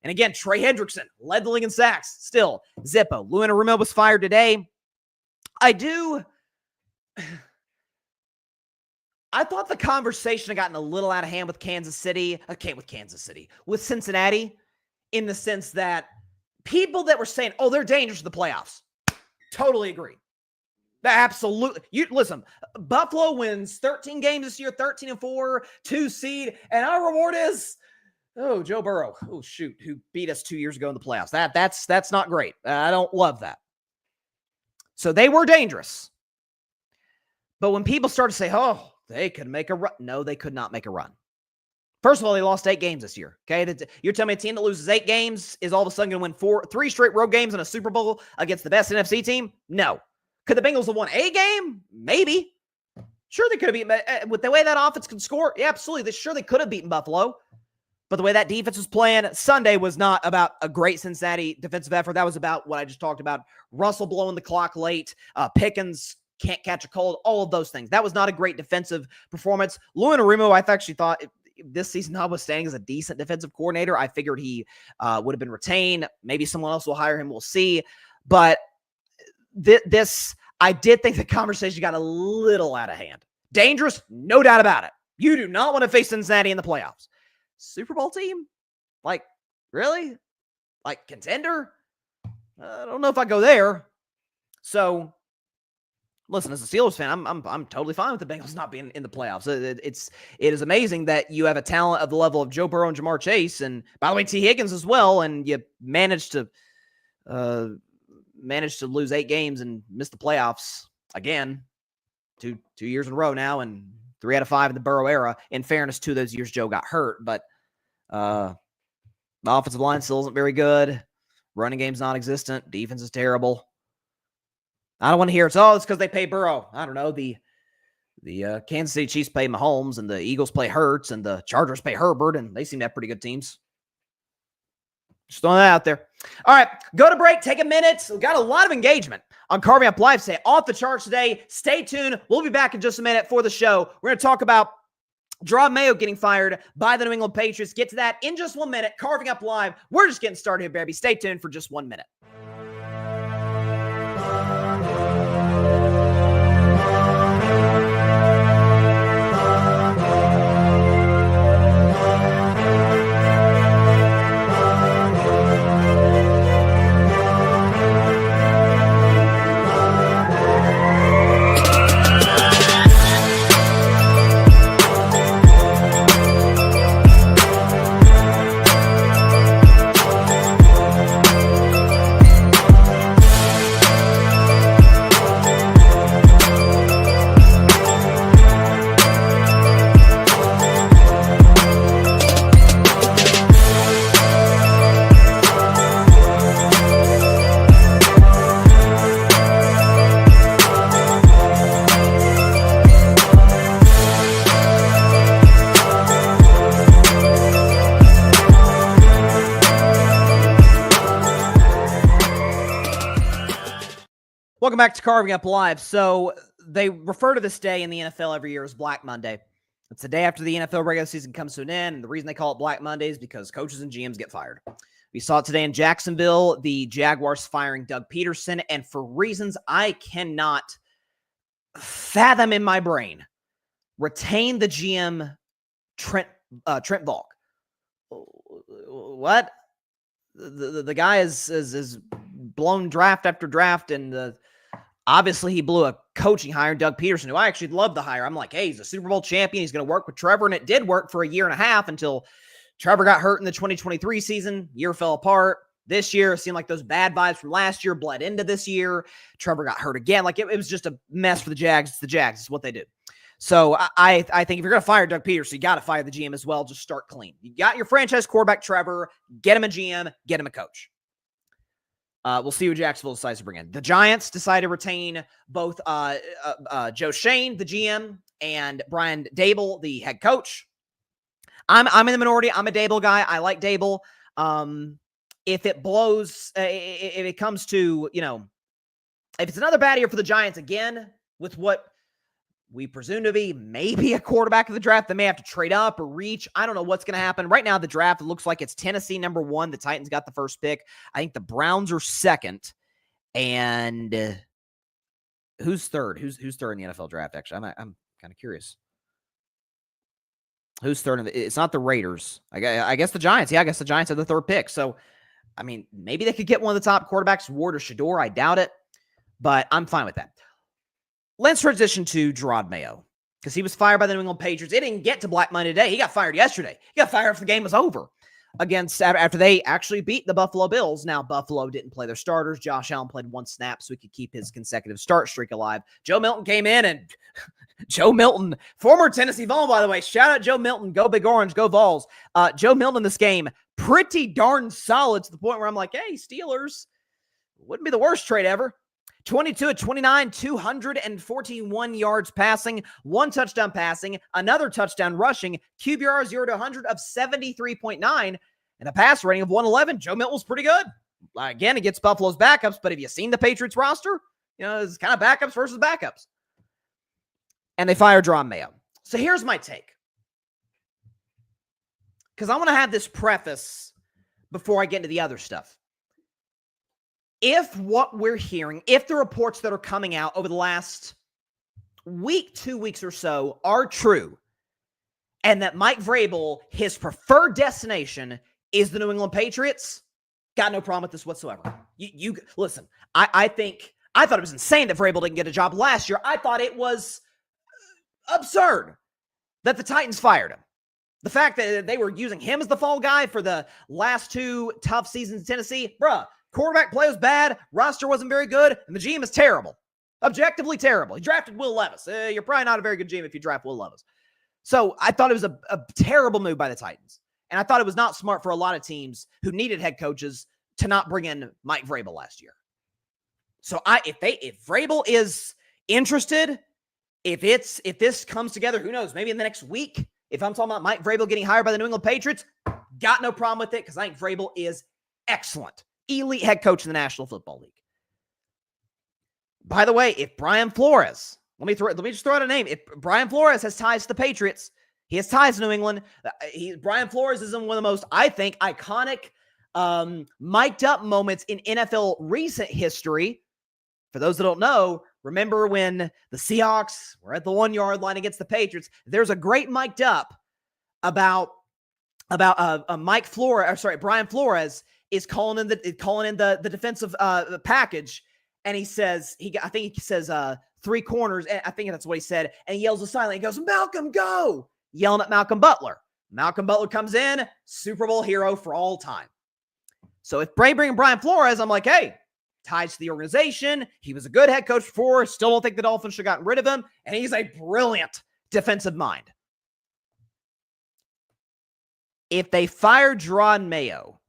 And again, Trey Hendrickson led the league in sacks. Still, Zippo. Lou Anarumo was fired today. I thought the conversation had gotten a little out of hand with with Cincinnati, in the sense that people that were saying, oh, they're dangerous to the playoffs. Totally agree. Absolutely. Listen, Buffalo wins 13 games this year, 13-4, 2 seed, and our reward is, Joe Burrow. Oh, shoot, who beat us 2 years ago in the playoffs. That's not great. I don't love that. So they were dangerous. But when people start to say, oh, they could make a run. No, they could not make a run. First of all, they lost 8 games this year. Okay, you're telling me a team that loses 8 games is all of a sudden going to win 3 straight road games in a Super Bowl against the best NFC team? No. Could the Bengals have won a game? Maybe. Sure, they could have beaten. With the way that offense can score, yeah, absolutely. They could have beaten Buffalo. But the way that defense was playing, Sunday was not about a great Cincinnati defensive effort. That was about what I just talked about. Russell blowing the clock late. Pickens can't catch a cold. All of those things. That was not a great defensive performance. Lou Anarumo, I actually thought this season, notwithstanding, is a decent defensive coordinator. I figured he would have been retained. Maybe someone else will hire him. We'll see. But I did think the conversation got a little out of hand. Dangerous, no doubt about it. You do not want to face Cincinnati in the playoffs. Super Bowl team? Really? Like, contender? I don't know if I go there. So, listen, as a Steelers fan, I'm totally fine with the Bengals not being in the playoffs. It is amazing that you have a talent of the level of Joe Burrow and Jamar Chase, and by the way, T. Higgins as well, and you managed to lose 8 games and miss the playoffs again, two years in a row now, and 3 out of 5 in the Burrow era. In fairness, 2 of those years Joe got hurt, but the offensive line still isn't very good. Running game's non-existent. Defense is terrible. I don't want to hear it's because they pay Burrow. I don't know. The Kansas City Chiefs pay Mahomes, and the Eagles pay Hurts, and the Chargers pay Herbert, and they seem to have pretty good teams. Just throwing that out there. All right, go to break. Take a minute. We've got a lot of engagement on Carving Up Live today. Off the charts today. Stay tuned. We'll be back in just a minute for the show. We're going to talk about Jerrod Mayo getting fired by the New England Patriots. Get to that in just 1 minute. Carving Up Live. We're just getting started here, baby. Stay tuned for just 1 minute. Welcome back to Carving Up Live. So they refer to this day in the NFL every year as Black Monday. It's the day after the NFL regular season comes to an end. And the reason they call it Black Monday is because coaches and GMs get fired. We saw it today in Jacksonville, the Jaguars firing Doug Peterson. And for reasons I cannot fathom in my brain, retain the GM Trent Volk. What? The guy is blown draft after draft, and obviously he blew a coaching hire, Doug Peterson, who I actually love the hire. I'm like, hey, he's a Super Bowl champion. He's going to work with Trevor, and it did work for a year and a half until Trevor got hurt in the 2023 season. Year fell apart. This year, it seemed like those bad vibes from last year bled into this year. Trevor got hurt again. Like, it was just a mess for the Jags. It's the Jags. It's what they do. So I think if you're going to fire Doug Peterson, you got to fire the GM as well. Just start clean. You got your franchise quarterback, Trevor. Get him a GM. Get him a coach. We'll see who Jacksonville decides to bring in. The Giants decide to retain both Joe Shane, the GM, and Brian Daboll, the head coach. I'm in the minority. I'm a Daboll guy. I like Daboll. If it blows, if it comes to, if it's another bad year for the Giants again, with what we presume to be maybe a quarterback of the draft, they may have to trade up or reach. I don't know what's going to happen. Right now, the draft, it looks like it's Tennessee number 1. The Titans got the first pick. I think the Browns are second. And who's third? Who's third in the NFL draft, actually? I'm kind of curious. Who's third? It's not the Raiders. I guess the Giants. Yeah, I guess the Giants have the third pick. So, I mean, maybe they could get one of the top quarterbacks, Ward or Shador. I doubt it. But I'm fine with that. Let's transition to Jerrod Mayo, because he was fired by the New England Patriots. It didn't get to Black Monday today. He got fired yesterday. He got fired after the game was over after they actually beat the Buffalo Bills. Now, Buffalo didn't play their starters. Josh Allen played 1 snap so he could keep his consecutive start streak alive. Joe Milton came in, and Joe Milton, former Tennessee Vol, by the way, shout out Joe Milton, go Big Orange, go Vols. Joe Milton in this game, pretty darn solid to the point where I'm like, hey, Steelers, wouldn't be the worst trade ever. 22 of 29, 241 yards passing, 1 touchdown passing, another touchdown rushing, QBR 0 to 100 of 73.9, and a pass rating of 111. Joe Milton was pretty good. Again, it gets Buffalo's backups, but have you seen the Patriots roster? It's kind of backups versus backups. And they fired Jerrod Mayo. So here's my take, because I want to have this preface before I get into the other stuff. If what we're hearing, if the reports that are coming out over the last week, 2 weeks or so are true, and that Mike Vrabel, his preferred destination is the New England Patriots, Got no problem with this whatsoever. You listen, I thought it was insane that Vrabel didn't get a job last year. I thought it was absurd that the Titans fired him. The fact that they were using him as the fall guy for the last 2 tough seasons in Tennessee, bruh, quarterback play was bad, roster wasn't very good, and the GM is terrible. Objectively terrible. He drafted Will Levis. You're probably not a very good GM if you draft Will Levis. So I thought it was a terrible move by the Titans. And I thought it was not smart for a lot of teams who needed head coaches to not bring in Mike Vrabel last year. So if Vrabel is interested, if this comes together, who knows, maybe in the next week, if I'm talking about Mike Vrabel getting hired by the New England Patriots, got no problem with it because I think Vrabel is excellent. Elite head coach in the National Football League. By the way, if Brian Flores, let me just throw out a name. If Brian Flores has ties to the Patriots, he has ties to New England. Brian Flores is in one of the most, I think, iconic, mic'd up moments in NFL recent history. For those that don't know, remember when the Seahawks were at the 1-yard line against the Patriots? There's a great mic'd up about Brian Flores is calling in the defensive package, and he says I think he says 3 corners, and I think that's what he said, and he yells a silent. He goes, "Malcolm, go!" Yelling at Malcolm Butler. Malcolm Butler comes in, Super Bowl hero for all time. So if Bray bring Brian Flores, I'm like, hey, ties to the organization. He was a good head coach before. Still don't think the Dolphins should have gotten rid of him. And he's a brilliant defensive mind. If they fire Jerrod Mayo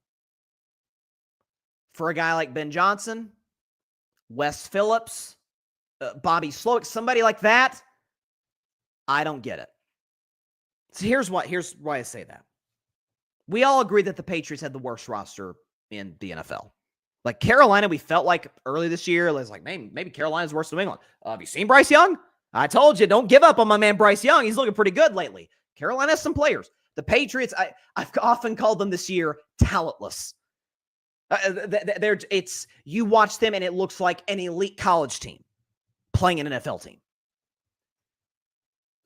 for a guy like Ben Johnson, Wes Phillips, Bobby Slowick, somebody like that, I don't get it. So here's why I say that. We all agree that the Patriots had the worst roster in the NFL. Like Carolina, we felt like early this year, it was like, maybe Carolina's worse than New England. Have you seen Bryce Young? I told you, don't give up on my man Bryce Young. He's looking pretty good lately. Carolina has some players. The Patriots, I've often called them this year talentless. You watch them and it looks like an elite college team playing an NFL team.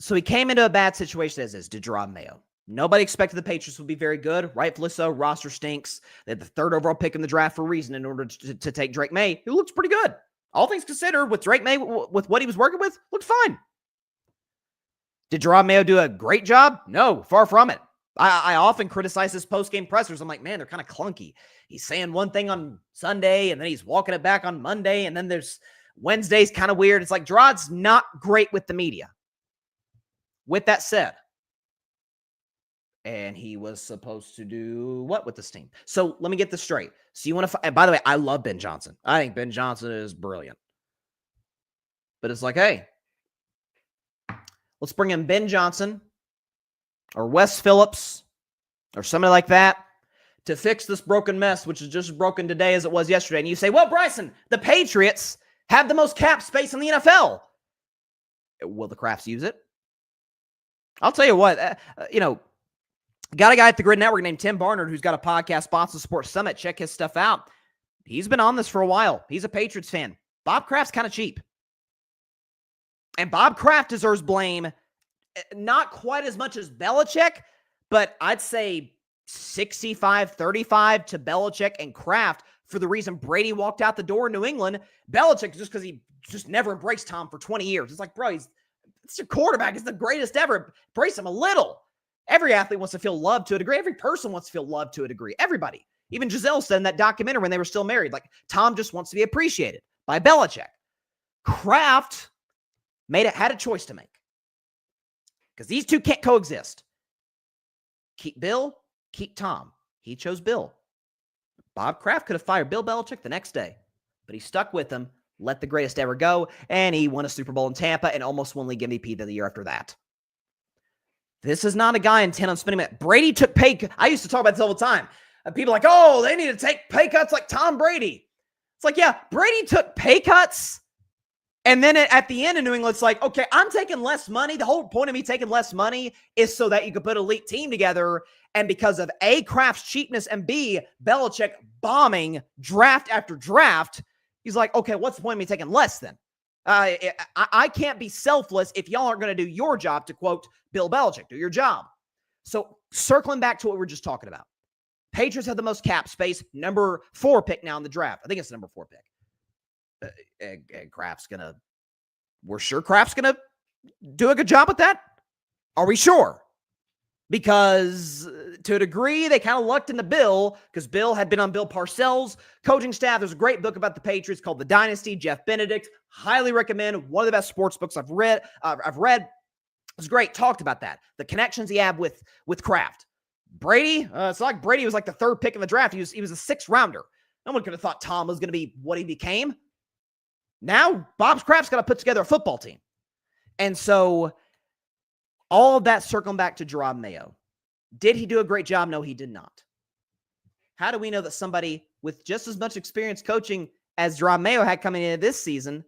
So he came into a bad situation as is, did Jerrod Mayo. Nobody expected the Patriots would be very good. Rightfully so. Roster stinks. They had the 3rd overall pick in the draft for a reason in order to take Drake May, who looks pretty good. All things considered, with Drake May, with what he was working with, looked fine. Did Jerrod Mayo do a great job? No, far from it. I often criticize his post-game pressers. I'm like, man, they're kind of clunky. He's saying one thing on Sunday, and then he's walking it back on Monday, and then there's Wednesday's kind of weird. It's like Jerrod's not great with the media. With that said, and he was supposed to do what with this team? So let me get this straight. So you want to, by the way, I love Ben Johnson. I think Ben Johnson is brilliant. But it's like, hey, let's bring in Ben Johnson or Wes Phillips or somebody like that to fix this broken mess, which is just as broken today as it was yesterday. And you say, well, Bryson, the Patriots have the most cap space in the NFL. Will the Crafts use it? I'll tell you what, got a guy at the Grid Network named Tim Barnard who's got a podcast, Sponsor Support Summit. Check his stuff out. He's been on this for a while. He's a Patriots fan. Bob Kraft's kind of cheap. And Bob Kraft deserves blame, not quite as much as Belichick, but I'd say 65-35 to Belichick and Kraft for the reason Brady walked out the door in New England. Belichick, just because he just never embraced Tom for 20 years. It's like, bro, it's your quarterback. He's the greatest ever. Embrace him a little. Every athlete wants to feel loved to a degree. Every person wants to feel loved to a degree. Everybody. Even Giselle said in that documentary when they were still married, like, Tom just wants to be appreciated by Belichick. Kraft had a choice to make. Because these two can't coexist. Keep Bill, keep Tom. He chose Bill. Bob Kraft could have fired Bill Belichick the next day, but he stuck with him, let the greatest ever go, and he won a Super Bowl in Tampa and almost won League MVP the year after that. This is not a guy intent on spending it. Brady took I used to talk about this all the time. People are like, oh, they need to take pay cuts like Tom Brady. It's like, yeah, Brady took pay cuts. And then at the end of New England, it's like, okay, I'm taking less money. The whole point of me taking less money is so that you could put an elite team together. And because of A, Kraft's cheapness, and B, Belichick bombing draft after draft, he's like, okay, what's the point of me taking less then? I can't be selfless if y'all aren't going to do your job, to quote Bill Belichick, do your job. So circling back to what we were just talking about, Patriots have the most cap space, number 4 pick now in the draft. I think it's the number 4 pick. And we're sure Kraft's going to do a good job with that? Are we sure? Because to a degree, they kind of lucked into Bill, because Bill had been on Bill Parcells' coaching staff. There's a great book about the Patriots called The Dynasty, Jeff Benedict. Highly recommend. One of the best sports books I've read. It was great. Talked about that. The connections he had with Kraft. Brady, it's like Brady was like the 3rd pick in the draft. He was a 6th rounder. No one could have thought Tom was going to be what he became. Now, Bob Kraft's got to put together a football team. And so all of that circling back to Jerrod Mayo. Did he do a great job? No, he did not. How do we know that somebody with just as much experience coaching as Jerrod Mayo had coming into this season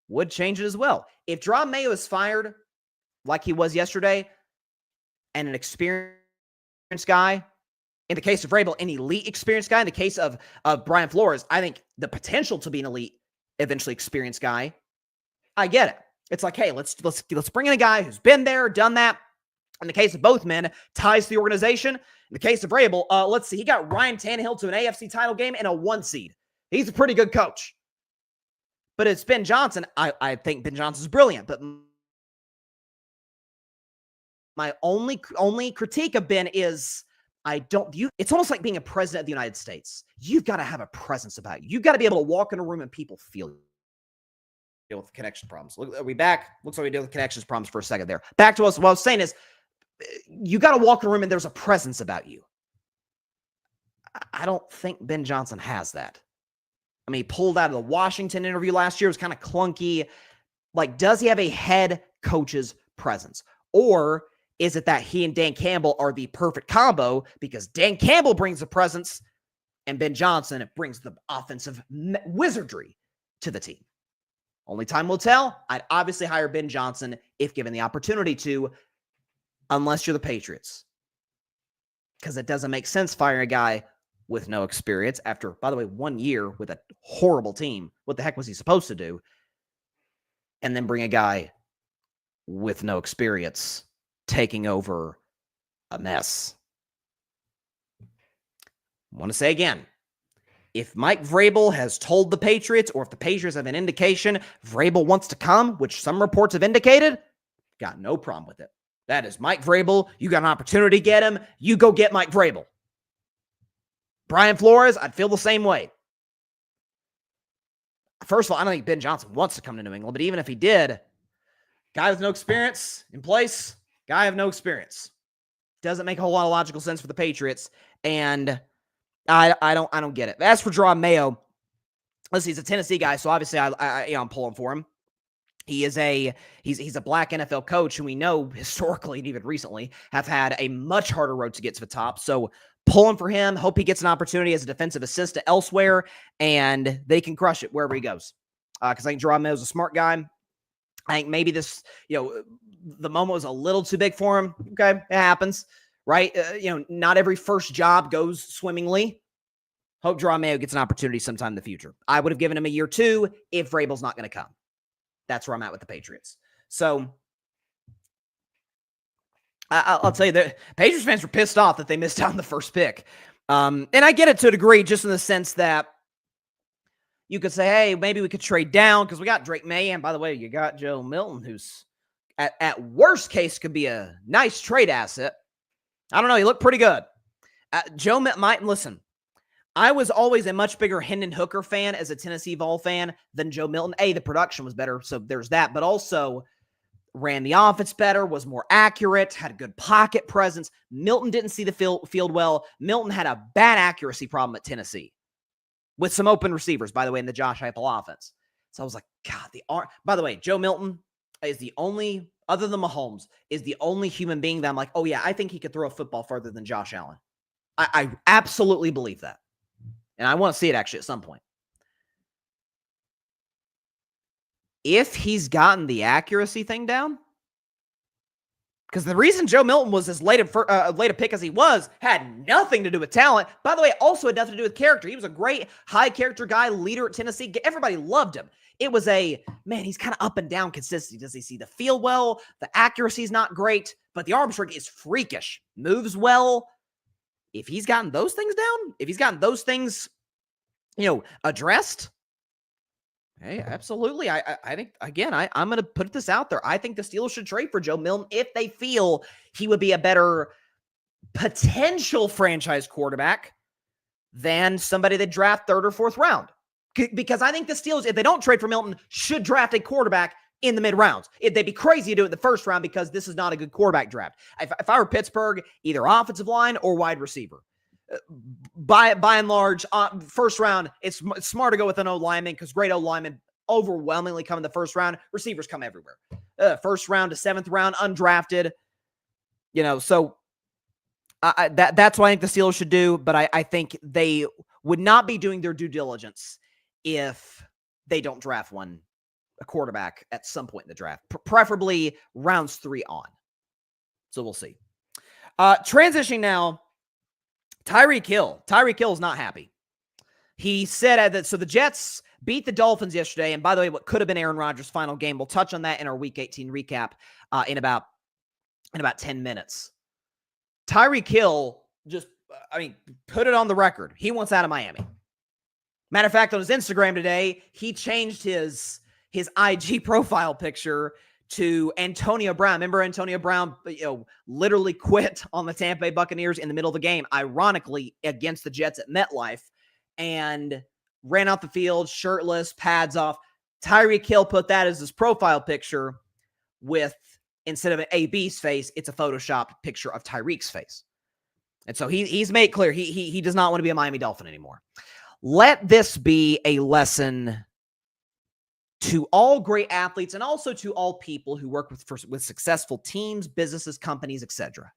would change it as well? If Jerrod Mayo is fired like he was yesterday, and an experienced guy, in the case of Vrabel, an elite experienced guy, in the case of Brian Flores, I think the potential to be an elite, eventually experienced guy, I get it. It's like, hey, let's bring in a guy who's been there, done that. In the case of both men, ties to the organization. In the case of Vrabel, let's see, he got Ryan Tannehill to an AFC title game and a 1 seed. He's a pretty good coach. But it's Ben Johnson. I think Ben Johnson's brilliant, but my only critique of Ben is it's almost like being a president of the United States. You've got to have a presence about you. You've got to be able to walk in a room and people feel you. Deal with connection problems. Look, are we back? Looks like we deal with connections problems for a second there. Back to us. What I was saying is, you got to walk in a room and there's a presence about you. I don't think Ben Johnson has that. I mean, he pulled out of the Washington interview last year. It was kind of clunky. Like, does he have a head coach's presence? Or is it that he and Dan Campbell are the perfect combo because Dan Campbell brings the presence and Ben Johnson brings the offensive wizardry to the team? Only time will tell. I'd obviously hire Ben Johnson if given the opportunity to, unless you're the Patriots. Because it doesn't make sense firing a guy with no experience after, by the way, 1 year with a horrible team. What the heck was he supposed to do? And then bring a guy with no experience taking over a mess. I want to say again, if Mike Vrabel has told the Patriots, or if the Patriots have an indication Vrabel wants to come, which some reports have indicated, got no problem with it. That is Mike Vrabel. You got an opportunity to get him. You go get Mike Vrabel. Brian Flores, I'd feel the same way. First of all, I don't think Ben Johnson wants to come to New England, but even if he did, guy with no experience in place, guy of no experience. Doesn't make a whole lot of logical sense for the Patriots, and I don't get it. As for Jerrod Mayo, listen, he's a Tennessee guy, so obviously I'm pulling for him. He's a black NFL coach who we know historically and even recently have had a much harder road to get to the top. So pulling for him, hope he gets an opportunity as a defensive assistant elsewhere, and they can crush it wherever he goes. Because I think Jerrod Mayo's a smart guy. I think maybe this, the moment was a little too big for him. Okay, it happens. Right? Not every first job goes swimmingly. Hope Jerrod Mayo gets an opportunity sometime in the future. I would have given him a year 2 if Vrabel's not going to come. That's where I'm at with the Patriots. So I'll tell you, the Patriots fans were pissed off that they missed out on the first pick. And I get it to a degree, just in the sense that you could say, hey, maybe we could trade down because we got Drake May. And by the way, you got Joe Milton, who's at worst case could be a nice trade asset. I don't know. He looked pretty good. Joe might listen. I was always a much bigger Hendon Hooker fan as a Tennessee Vol fan than Joe Milton. The production was better, so there's that. But also ran the offense better, was more accurate, had a good pocket presence. Milton didn't see the field well. Milton had a bad accuracy problem at Tennessee with some open receivers, by the way, in the Josh Heupel offense. So I was like, God, by the way, Joe Milton is the only, other than Mahomes, is the only human being that I'm like, oh yeah, I think he could throw a football further than Josh Allen. I absolutely believe that. And I want to see it actually at some point. If he's gotten the accuracy thing down, because the reason Joe Milton was as late a pick as he was had nothing to do with talent. By the way, also had nothing to do with character. He was a great high character guy, leader at Tennessee. Everybody loved him. It was he's kind of up and down consistency. Does he see the field well? The accuracy is not great, but the arm strength is freakish. Moves well. if he's gotten those things down, if he's gotten those things, addressed, hey, absolutely. I think, again, I'm going to put this out there. I think the Steelers should trade for Joe Milton if they feel he would be a better potential franchise quarterback than somebody that draft third or fourth round. Because I think the Steelers, if they don't trade for Milton, should draft a quarterback in the mid-rounds. They'd be crazy to do it in the first round because this is not a good quarterback draft. If I were Pittsburgh, either offensive line or wide receiver. By and large, first round, it's smart to go with an O-lineman because great O-linemen overwhelmingly come in the first round. Receivers come everywhere. First round to seventh round, undrafted. So that's what I think the Steelers should do, but I think they would not be doing their due diligence if they don't draft a quarterback at some point in the draft, preferably rounds 3 on. So we'll see. Transitioning now, Tyreek Hill. Tyreek Hill is not happy. He said that, so the Jets beat the Dolphins yesterday, and by the way, what could have been Aaron Rodgers' final game, we'll touch on that in our Week 18 recap in about 10 minutes. Tyreek Hill put it on the record. He wants out of Miami. Matter of fact, on his Instagram today, he changed his IG profile picture to Antonio Brown. Remember Antonio Brown, literally quit on the Tampa Bay Buccaneers in the middle of the game, ironically against the Jets at MetLife, and ran out the field, shirtless, pads off. Tyreek Hill put that as his profile picture with, instead of an AB's face, it's a Photoshopped picture of Tyreek's face. And so he's made clear he does not want to be a Miami Dolphin anymore. Let this be a lesson to all great athletes and also to all people who work with successful teams, businesses, companies, etc.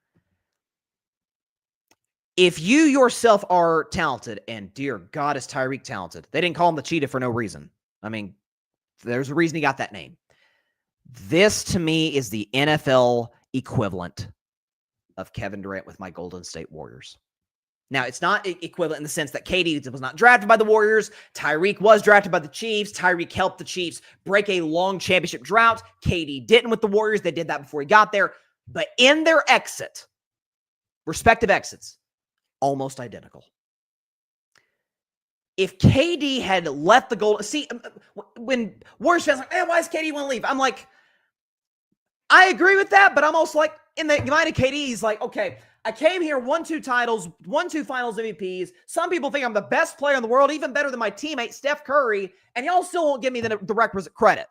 If you yourself are talented, and dear God, is Tyreek talented. They didn't call him the Cheetah for no reason. There's a reason he got that name. This, to me, is the NFL equivalent of Kevin Durant with my Golden State Warriors. Now, it's not equivalent in the sense that KD was not drafted by the Warriors. Tyreek was drafted by the Chiefs. Tyreek helped the Chiefs break a long championship drought. KD didn't with the Warriors. They did that before he got there. But in their respective exits, almost identical. If KD had left the Golden... See, when Warriors fans are like, why does KD want to leave? I'm like, I agree with that, but I'm also like, in the mind of KD, he's like, okay, I came here, won 2 titles, won 2 finals MVPs. Some people think I'm the best player in the world, even better than my teammate, Steph Curry, and y'all still won't give me the requisite credit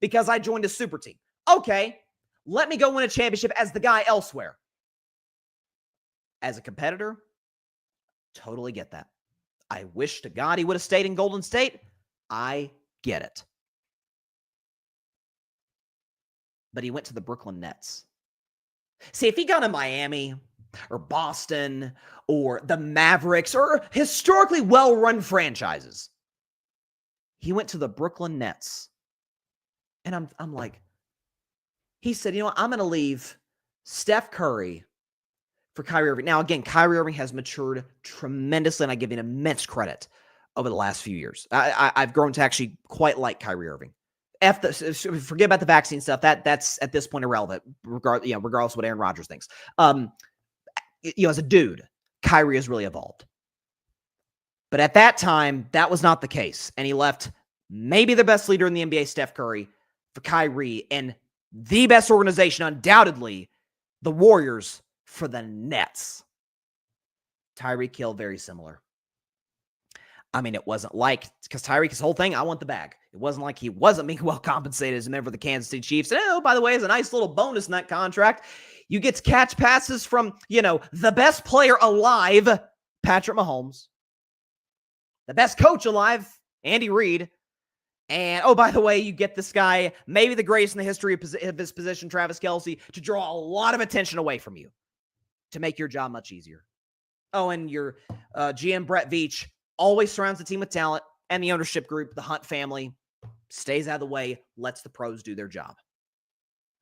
because I joined a super team. Okay, let me go win a championship as the guy elsewhere. As a competitor, totally get that. I wish to God he would have stayed in Golden State. I get it. But he went to the Brooklyn Nets. See, if he got to Miami or Boston or the Mavericks or historically well-run franchises, he went to the Brooklyn Nets. And I'm like, he said, I'm going to leave Steph Curry for Kyrie Irving. Now, again, Kyrie Irving has matured tremendously, and I give him immense credit over the last few years. I've grown to actually quite like Kyrie Irving. Forget about the vaccine stuff. That's at this point irrelevant, regardless of what Aaron Rodgers thinks. As a dude, Kyrie has really evolved. But at that time, that was not the case. And he left maybe the best leader in the NBA, Steph Curry, for Kyrie, and the best organization, undoubtedly, the Warriors, for the Nets. Tyreek Hill, very similar. It wasn't like, because Tyreek's whole thing, I want the bag. It wasn't like he wasn't being well compensated as a member of the Kansas City Chiefs. And, by the way, as a nice little bonus in that contract, you get to catch passes from, the best player alive, Patrick Mahomes. The best coach alive, Andy Reid. And, by the way, you get this guy, maybe the greatest in the history of his position, Travis Kelce, to draw a lot of attention away from you, to make your job much easier. Oh, and your GM, Brett Veach, always surrounds the team with talent, and the ownership group, the Hunt family, stays out of the way, lets the pros do their job.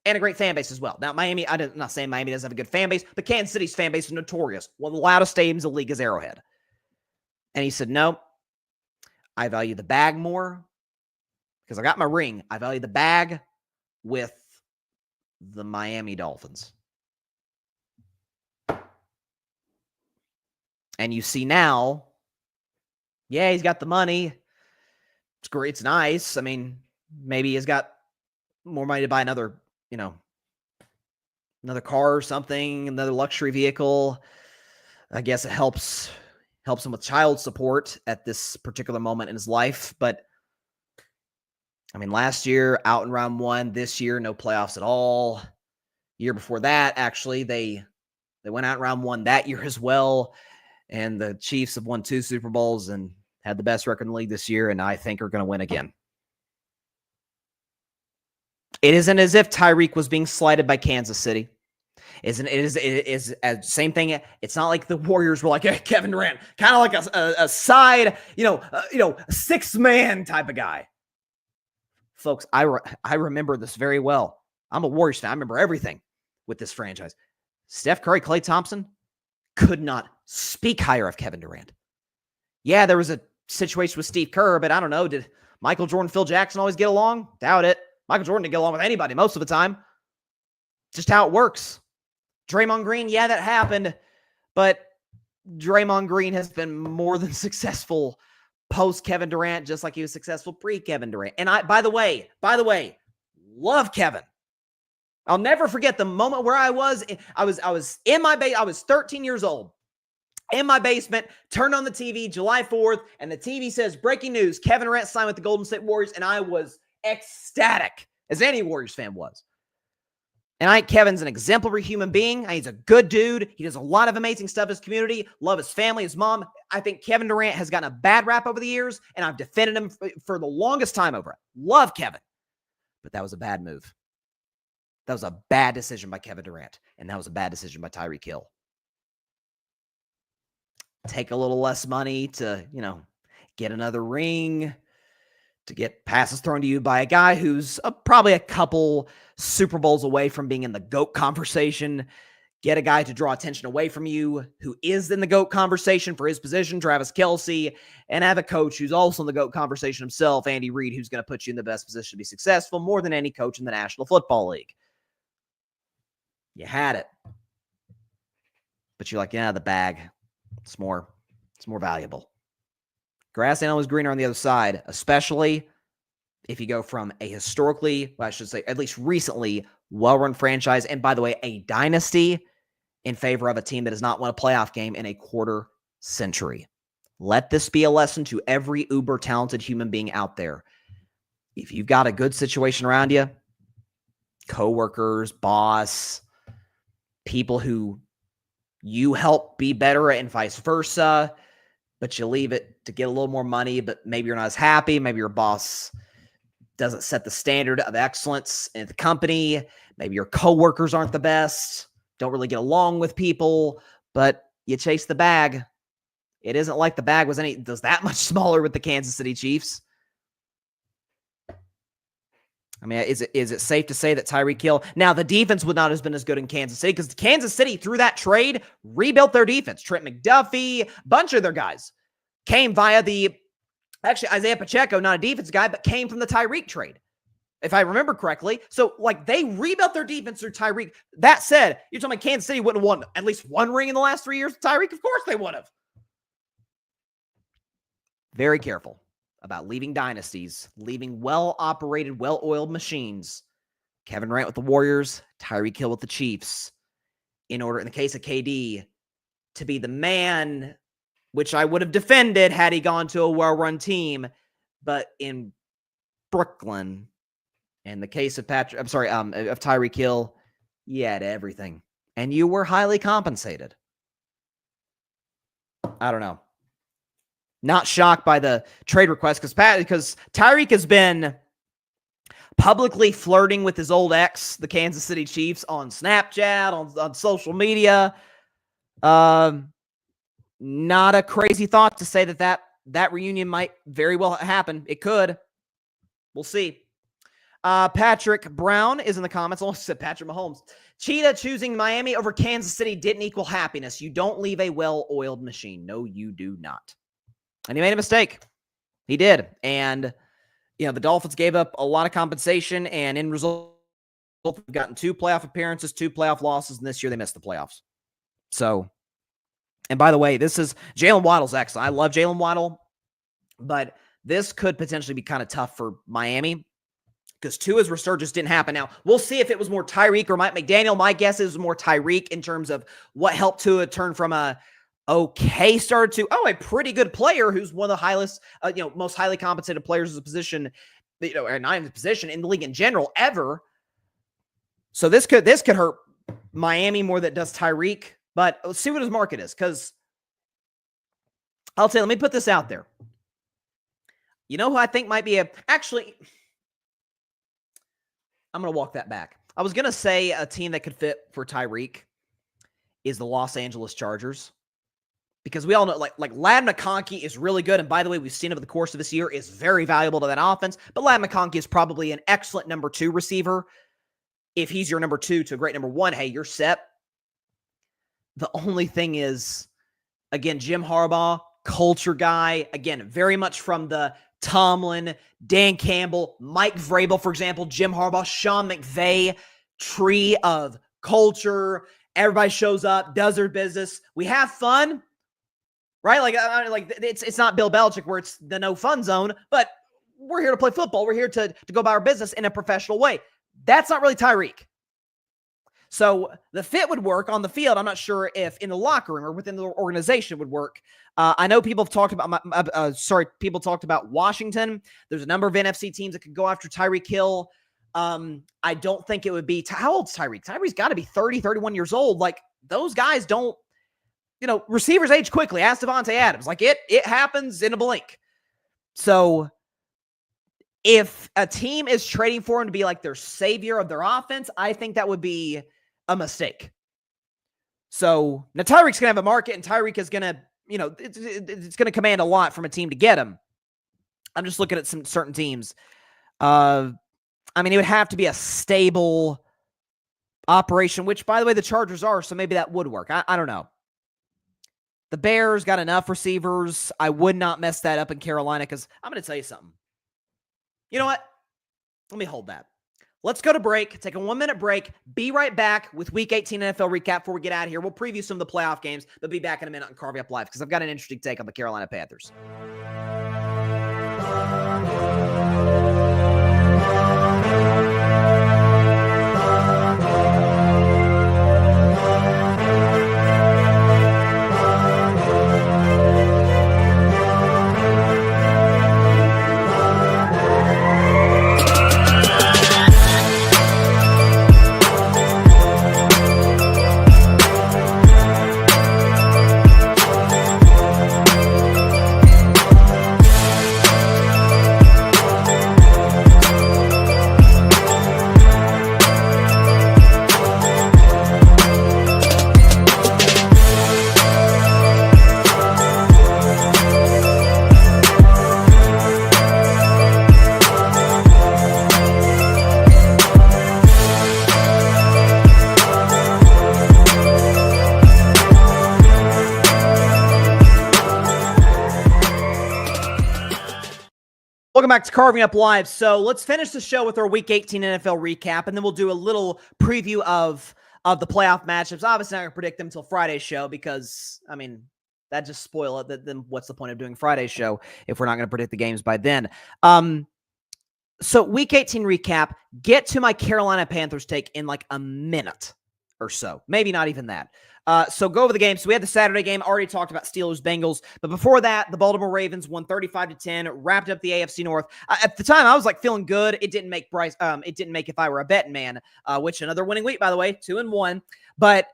And a great fan base as well. Now, Miami, I'm not saying Miami doesn't have a good fan base, but Kansas City's fan base is notorious. One of the loudest stadiums in the league is Arrowhead. And he said, no, I value the bag more because I got my ring. I value the bag with the Miami Dolphins. And you see now, yeah, he's got the money. It's great. It's nice. I mean, maybe he's got more money to buy another, another car or something, another luxury vehicle. I guess it helps him with child support at this particular moment in his life. But I mean, last year out in round one, this year no playoffs at all. Year before that, actually, they went out in round one that year as well. And the Chiefs have won 2 Super Bowls and had the best record in the league this year, and I think are going to win again. It isn't as if Tyreek was being slighted by Kansas City. It is same thing. It's not like the Warriors were like, hey, Kevin Durant, kind of like a side, 6-man type of guy. Folks, I remember this very well. I'm a Warriors fan. I remember everything with this franchise. Steph Curry, Klay Thompson could not speak higher of Kevin Durant. Yeah, there was a situation with Steve Kerr, but I don't know. Did Michael Jordan, Phil Jackson always get along? Doubt it. Michael Jordan didn't get along with anybody most of the time. Just how it works. Draymond Green, yeah, that happened, but Draymond Green has been more than successful post Kevin Durant, just like he was successful pre Kevin Durant. And by the way, love Kevin. I'll never forget the moment where I was in my base. I was 13 years old in my basement, turned on the TV July 4th, and the TV says breaking news: Kevin Durant signed with the Golden State Warriors, and I was ecstatic, as any Warriors fan was. And Kevin's an exemplary human being. He's a good dude. He does a lot of amazing stuff in his community. Love his family, his mom. I think Kevin Durant has gotten a bad rap over the years, and I've defended him for the longest time over it. Love Kevin. But that was a bad move. That was a bad decision by Kevin Durant, and that was a bad decision by Tyreek Hill. Take a little less money to, get another ring, to get passes thrown to you by a guy who's probably a couple Super Bowls away from being in the GOAT conversation. Get a guy to draw attention away from you who is in the GOAT conversation for his position, Travis Kelce, and have a coach who's also in the GOAT conversation himself, Andy Reid, who's going to put you in the best position to be successful more than any coach in the National Football League. You had it. But you're like, yeah, the bag. It's more valuable. Grass ain't always greener on the other side, especially if you go from a historically, well, I should say, at least recently, well-run franchise, and by the way, a dynasty in favor of a team that has not won a playoff game in a quarter century. Let this be a lesson to every uber-talented human being out there. If you've got a good situation around you, coworkers, boss, people who you help be better and vice versa, but you leave it to get a little more money, but maybe you're not as happy. Maybe your boss doesn't set the standard of excellence in the company. Maybe your coworkers aren't the best, don't really get along with people, but you chase the bag. It isn't like the bag was that much smaller with the Kansas City Chiefs. I mean, is it safe to say that Tyreek Hill... Now, the defense would not have been as good in Kansas City because Kansas City, through that trade, rebuilt their defense. Trent McDuffie, a bunch of their guys came via actually, Isaiah Pacheco, not a defense guy, but came from the Tyreek trade, if I remember correctly. So, they rebuilt their defense through Tyreek. That said, you're telling me Kansas City wouldn't have won at least one ring in the last 3 years with Tyreek? Of course they would have. Very careful about leaving dynasties, leaving well-operated, well-oiled machines. Kevin Durant with the Warriors, Tyreek Hill with the Chiefs, in order, in the case of KD, to be the man, which I would have defended had he gone to a well-run team, but in Brooklyn, in the case of of Tyreek Hill, you had everything, and you were highly compensated. I don't know. Not shocked by the trade request because Tyreek has been publicly flirting with his old ex, the Kansas City Chiefs, on Snapchat, on social media. Not a crazy thought to say that reunion might very well happen. It could. We'll see. Patrick Brown is in the comments. Almost said Patrick Mahomes. Cheetah choosing Miami over Kansas City didn't equal happiness. You don't leave a well-oiled machine. No, you do not. And he made a mistake. He did. And, the Dolphins gave up a lot of compensation, and in result, they've gotten 2 playoff appearances, 2 playoff losses, and this year they missed the playoffs. So, And by the way, this is Jalen Waddle's excellent. I love Jalen Waddle, but this could potentially be kind of tough for Miami because Tua's resurgence didn't happen. Now, we'll see if it was more Tyreek or Mike McDaniel. My guess is more Tyreek in terms of what helped Tua turn from a okay start to, a pretty good player who's one of the highest, most highly compensated players in the position, or not in the position, in the league in general ever. So this could hurt Miami more than it does Tyreek. But let's see what his market is, because I'll tell you, let me put this out there. You know who I think might be actually, I'm going to walk that back. I was going to say a team that could fit for Tyreek is the Los Angeles Chargers, because we all know, like Ladd McConkey is really good. And by the way, we've seen over the course of this year is very valuable to that offense. But Ladd McConkey is probably an excellent number 2 receiver. If he's your number 2 to a great number 1, hey, you're set. The only thing is, again, Jim Harbaugh, culture guy, again, very much from the Tomlin, Dan Campbell, Mike Vrabel, for example, Jim Harbaugh, Sean McVay, tree of culture. Everybody shows up, does their business. We have fun, right? Like it's not Bill Belichick where it's the no fun zone, but we're here to play football. We're here to go about our business in a professional way. That's not really Tyreek. So the fit would work on the field. I'm not sure if in the locker room or within the organization would work. I know people have talked about, people talked about Washington. There's a number of NFC teams that could go after Tyreek Hill. I don't think it would be, how old's Tyreek? Tyreek's got to be 30, 31 years old. Like, those guys don't, receivers age quickly. Ask Devontae Adams. Like, it happens in a blink. So if a team is trading for him to be like their savior of their offense, I think that would be a mistake. So now Tyreek's going to have a market, and Tyreek is going to, it's going to command a lot from a team to get him. I'm just looking at some certain teams. It would have to be a stable operation, which, by the way, the Chargers are, so maybe that would work. I don't know. The Bears got enough receivers. I would not mess that up in Carolina, because I'm going to tell you something. You know what? Let me hold that. Let's go to break. Take a 1-minute break. Be right back with Week 18 NFL recap before we get out of here. We'll preview some of the playoff games, but be back in a minute on Carving Up Live, because I've got an interesting take on the Carolina Panthers. Welcome back to Carving Up Live. So let's finish the show with our Week 18 NFL recap, and then we'll do a little preview of the playoff matchups. Obviously, not going to predict them until Friday's show because, that just spoil it. Then what's the point of doing Friday's show if we're not going to predict the games by then? So Week 18 recap, get to my Carolina Panthers take in like a minute or so. Maybe not even that. So go over the game. So we had the Saturday game. Already talked about Steelers-Bengals. But before that, the Baltimore Ravens won 35-10, wrapped up the AFC North. At the time, I was like feeling good. It didn't make it didn't make if I were a betting man, which another winning week, by the way, 2-1. But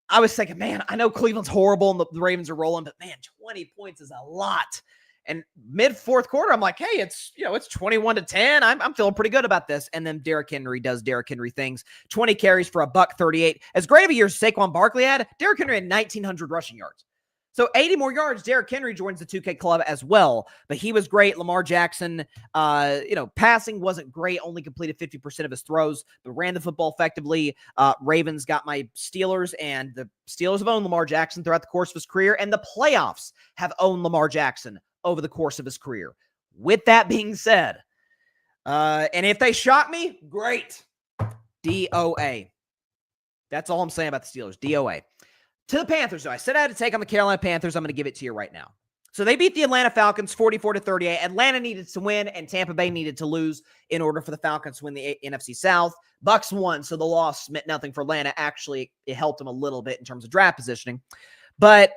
I was thinking, man, I know Cleveland's horrible and the Ravens are rolling, but man, 20 points is a lot. And mid-fourth quarter, I'm like, hey, it's 21-10. I'm feeling pretty good about this. And then Derrick Henry does Derrick Henry things. 20 carries for $138. As great of a year as Saquon Barkley had, Derrick Henry had 1,900 rushing yards. So 80 more yards, Derrick Henry joins the 2K club as well. But he was great. Lamar Jackson, passing wasn't great. Only completed 50% of his throws, but ran the football effectively. Ravens got my Steelers, and the Steelers have owned Lamar Jackson throughout the course of his career, and the playoffs have owned Lamar Jackson over the course of his career. With that being said, and if they shock me, great. DOA. That's all I'm saying about the Steelers. DOA. To the Panthers, though. I said I had to take on the Carolina Panthers. I'm going to give it to you right now. So they beat the Atlanta Falcons 44-38. Atlanta needed to win, and Tampa Bay needed to lose in order for the Falcons to win the NFC South. Bucs won, so the loss meant nothing for Atlanta. Actually, it helped them a little bit in terms of draft positioning. But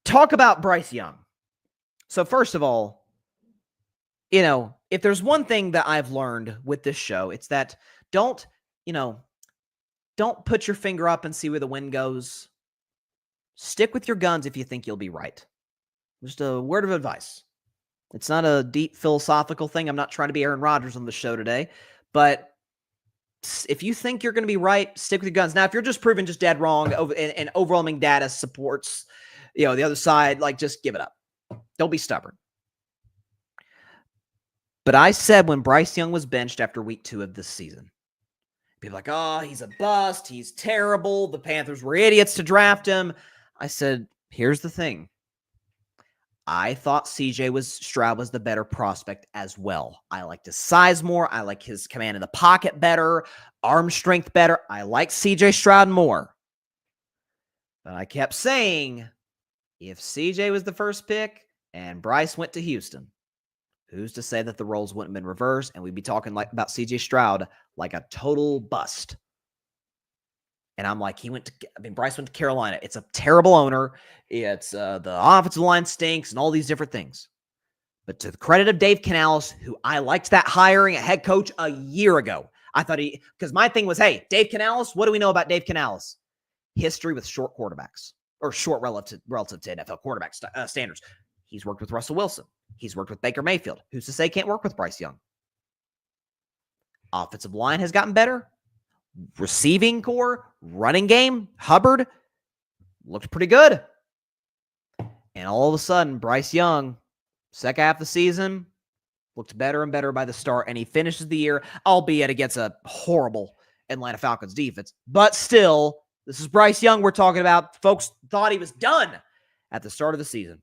talk about Bryce Young. So first of all, if there's one thing that I've learned with this show, it's that don't put your finger up and see where the wind goes. Stick with your guns if you think you'll be right. Just a word of advice. It's not a deep philosophical thing. I'm not trying to be Aaron Rodgers on the show today, but if you think you're going to be right, stick with your guns. Now, if you're just proven just dead wrong and overwhelming data supports, the other side, just give it up. Don't be stubborn. But I said when Bryce Young was benched after week 2 of this season, people were like, oh, he's a bust. He's terrible. The Panthers were idiots to draft him. I said, here's the thing. I thought Stroud was the better prospect as well. I liked his size more. I like his command in the pocket better, arm strength better. I like CJ Stroud more. But I kept saying, if CJ was the first pick and Bryce went to Houston, who's to say that the roles wouldn't have been reversed and we'd be talking about CJ Stroud like a total bust? And I'm like, Bryce went to Carolina. It's a terrible owner. It's the offensive line stinks and all these different things. But to the credit of Dave Canales, who I liked that hiring a head coach a year ago. I thought because my thing was, hey, Dave Canales, what do we know about Dave Canales? History with short quarterbacks, or short relative to NFL quarterback standards. He's worked with Russell Wilson. He's worked with Baker Mayfield. Who's to say can't work with Bryce Young? Offensive line has gotten better. Receiving core, running game, Hubbard looked pretty good. And all of a sudden, Bryce Young, second half of the season, looked better and better by the start, and he finishes the year, albeit against a horrible Atlanta Falcons defense. But still, this is Bryce Young we're talking about. Folks thought he was done at the start of the season.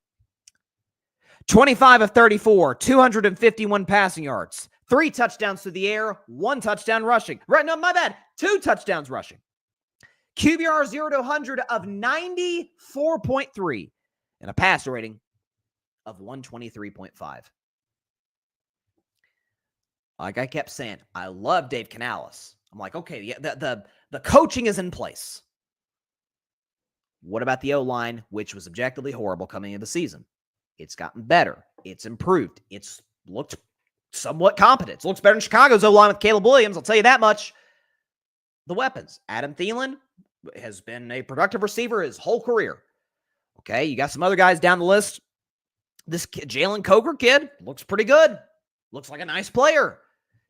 25 of 34, 251 passing yards, 3 touchdowns through the air, 1 touchdown rushing. Right, no, my bad. 2 touchdowns rushing. QBR 0 to 100 of 94.3 and a passer rating of 123.5. Like I kept saying, I love Dave Canales. I'm like, okay, yeah, the coaching is in place. What about the O-line, which was objectively horrible coming into the season? It's gotten better. It's improved. It's looked somewhat competent. It looks better than Chicago's O-line with Caleb Williams. I'll tell you that much. The weapons. Adam Thielen has been a productive receiver his whole career. Okay, you got some other guys down the list. This Jalen Coker kid looks pretty good. Looks like a nice player.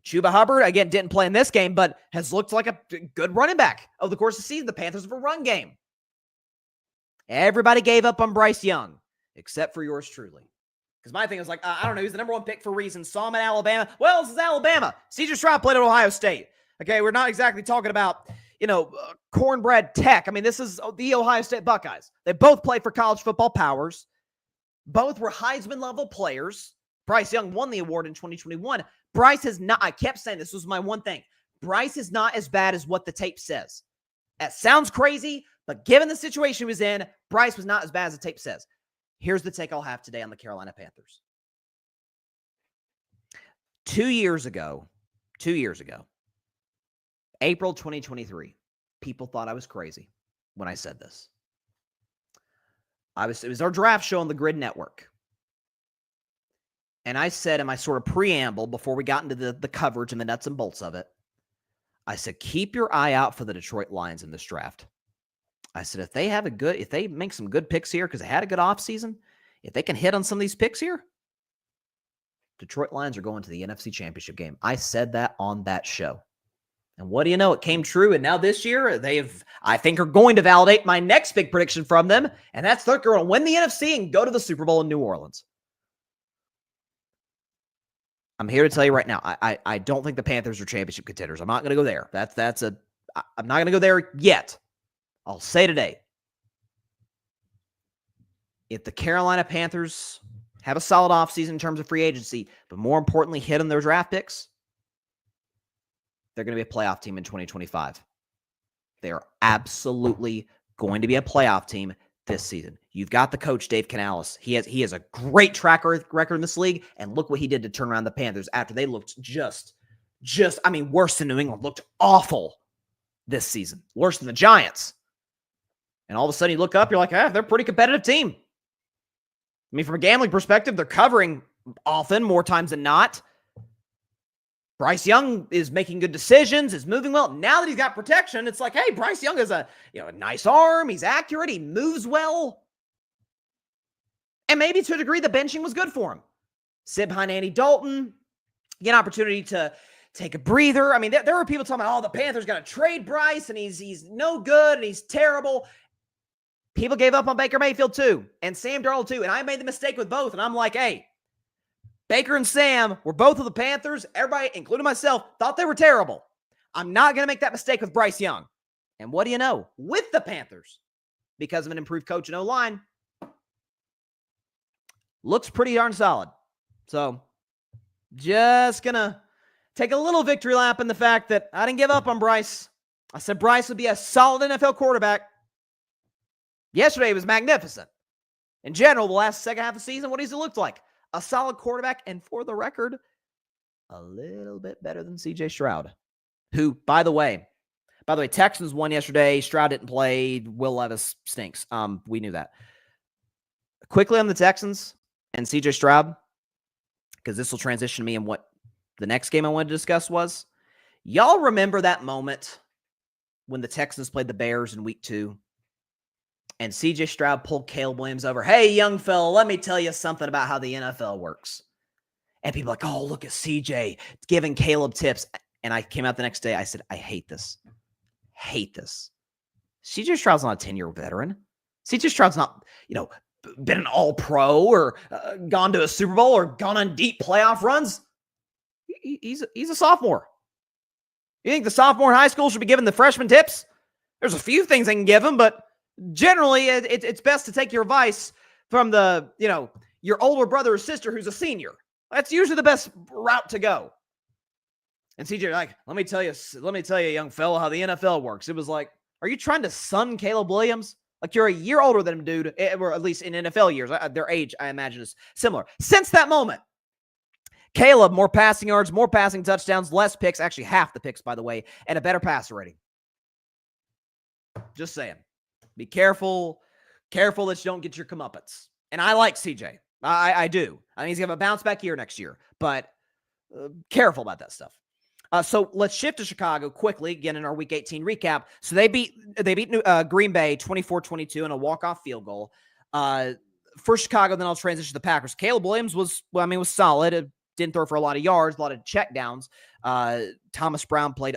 Chuba Hubbard, again, didn't play in this game, but has looked like a good running back over the course of the season. The Panthers have a run game. Everybody gave up on Bryce Young, except for yours truly. Because my thing was like, I don't know, he's the number 1 pick for a reason. Saw him at Alabama. Well, this is Alabama. CJ Stroud played at Ohio State. Okay, we're not exactly talking about, cornbread tech. I mean, this is the Ohio State Buckeyes. They both played for college football powers. Both were Heisman-level players. Bryce Young won the award in 2021. Bryce is not, I kept saying this was my one thing. Bryce is not as bad as what the tape says. That sounds crazy, but given the situation he was in, Bryce was not as bad as the tape says. Here's the take I'll have today on the Carolina Panthers. 2 years ago, April 2023, people thought I was crazy when I said this. It was our draft show on the Grid Network. And I said in my sort of preamble before we got into the coverage and the nuts and bolts of it, I said, keep your eye out for the Detroit Lions in this draft. I said, if they make some good picks here, because they had a good offseason, if they can hit on some of these picks here, Detroit Lions are going to the NFC Championship game. I said that on that show. And what do you know? It came true. And now this year, I think, are going to validate my next big prediction from them. And that's they're going to win the NFC and go to the Super Bowl in New Orleans. I'm here to tell you right now, I don't think the Panthers are championship contenders. I'm not going to go there. I'm not going to go there yet. I'll say today, if the Carolina Panthers have a solid offseason in terms of free agency, but more importantly, hit on their draft picks, they're going to be a playoff team in 2025. They are absolutely going to be a playoff team this season. You've got the coach, Dave Canales. He has a great track record in this league, and look what he did to turn around the Panthers after they looked just worse than New England, looked awful this season, worse than the Giants. And all of a sudden you look up, you're like, they're a pretty competitive team. I mean, from a gambling perspective, they're covering often, more times than not. Bryce Young is making good decisions, is moving well. Now that he's got protection, it's like, hey, Bryce Young has a nice arm. He's accurate. He moves well. And maybe to a degree, the benching was good for him. Sit behind Andy Dalton, get an opportunity to take a breather. I mean, there were people talking about, the Panthers got to trade Bryce, and he's no good, and he's terrible. People gave up on Baker Mayfield too, and Sam Darnold too, and I made the mistake with both, and I'm like, hey, Baker and Sam were both of the Panthers. Everybody, including myself, thought they were terrible. I'm not going to make that mistake with Bryce Young. And what do you know? With the Panthers, because of an improved coach and O-line, looks pretty darn solid. So, just going to take a little victory lap in the fact that I didn't give up on Bryce. I said Bryce would be a solid NFL quarterback. Yesterday was magnificent. In general, the last second half of the season, what does it look like? A solid quarterback, and for the record, a little bit better than C.J. Stroud, who, by the way, Texans won yesterday. Stroud didn't play. Will Levis stinks. We knew that. Quickly on the Texans and C.J. Stroud, because this will transition me in what the next game I wanted to discuss was. Y'all remember that moment when the Texans played the Bears in week 2? And C.J. Stroud pulled Caleb Williams over. Hey, young fella, let me tell you something about how the NFL works. And people are like, oh, look at C.J. giving Caleb tips. And I came out the next day. I said, I hate this. Hate this. C.J. Stroud's not a 10-year veteran. C.J. Stroud's not, been an all-pro or gone to a Super Bowl or gone on deep playoff runs. He's a sophomore. You think the sophomore in high school should be given the freshman tips? There's a few things they can give him, but generally, it's best to take your advice from your older brother or sister who's a senior. That's usually the best route to go. And CJ, like, let me tell you, young fella, how the NFL works. It was like, are you trying to son Caleb Williams? Like, you're a year older than him, dude, or at least in NFL years. Their age, I imagine, is similar. Since that moment, Caleb, more passing yards, more passing touchdowns, less picks, actually half the picks, by the way, and a better passer rating. Just saying. Be careful that you don't get your comeuppance. And I like CJ. I do. I think he's going to have a bounce back year next year. But careful about that stuff. So let's shift to Chicago quickly, again, in our Week 18 recap. So they beat Green Bay 24-22 in a walk-off field goal. For Chicago, then I'll transition to the Packers. Caleb Williams was solid. It didn't throw for a lot of yards, a lot of check downs. Thomas Brown played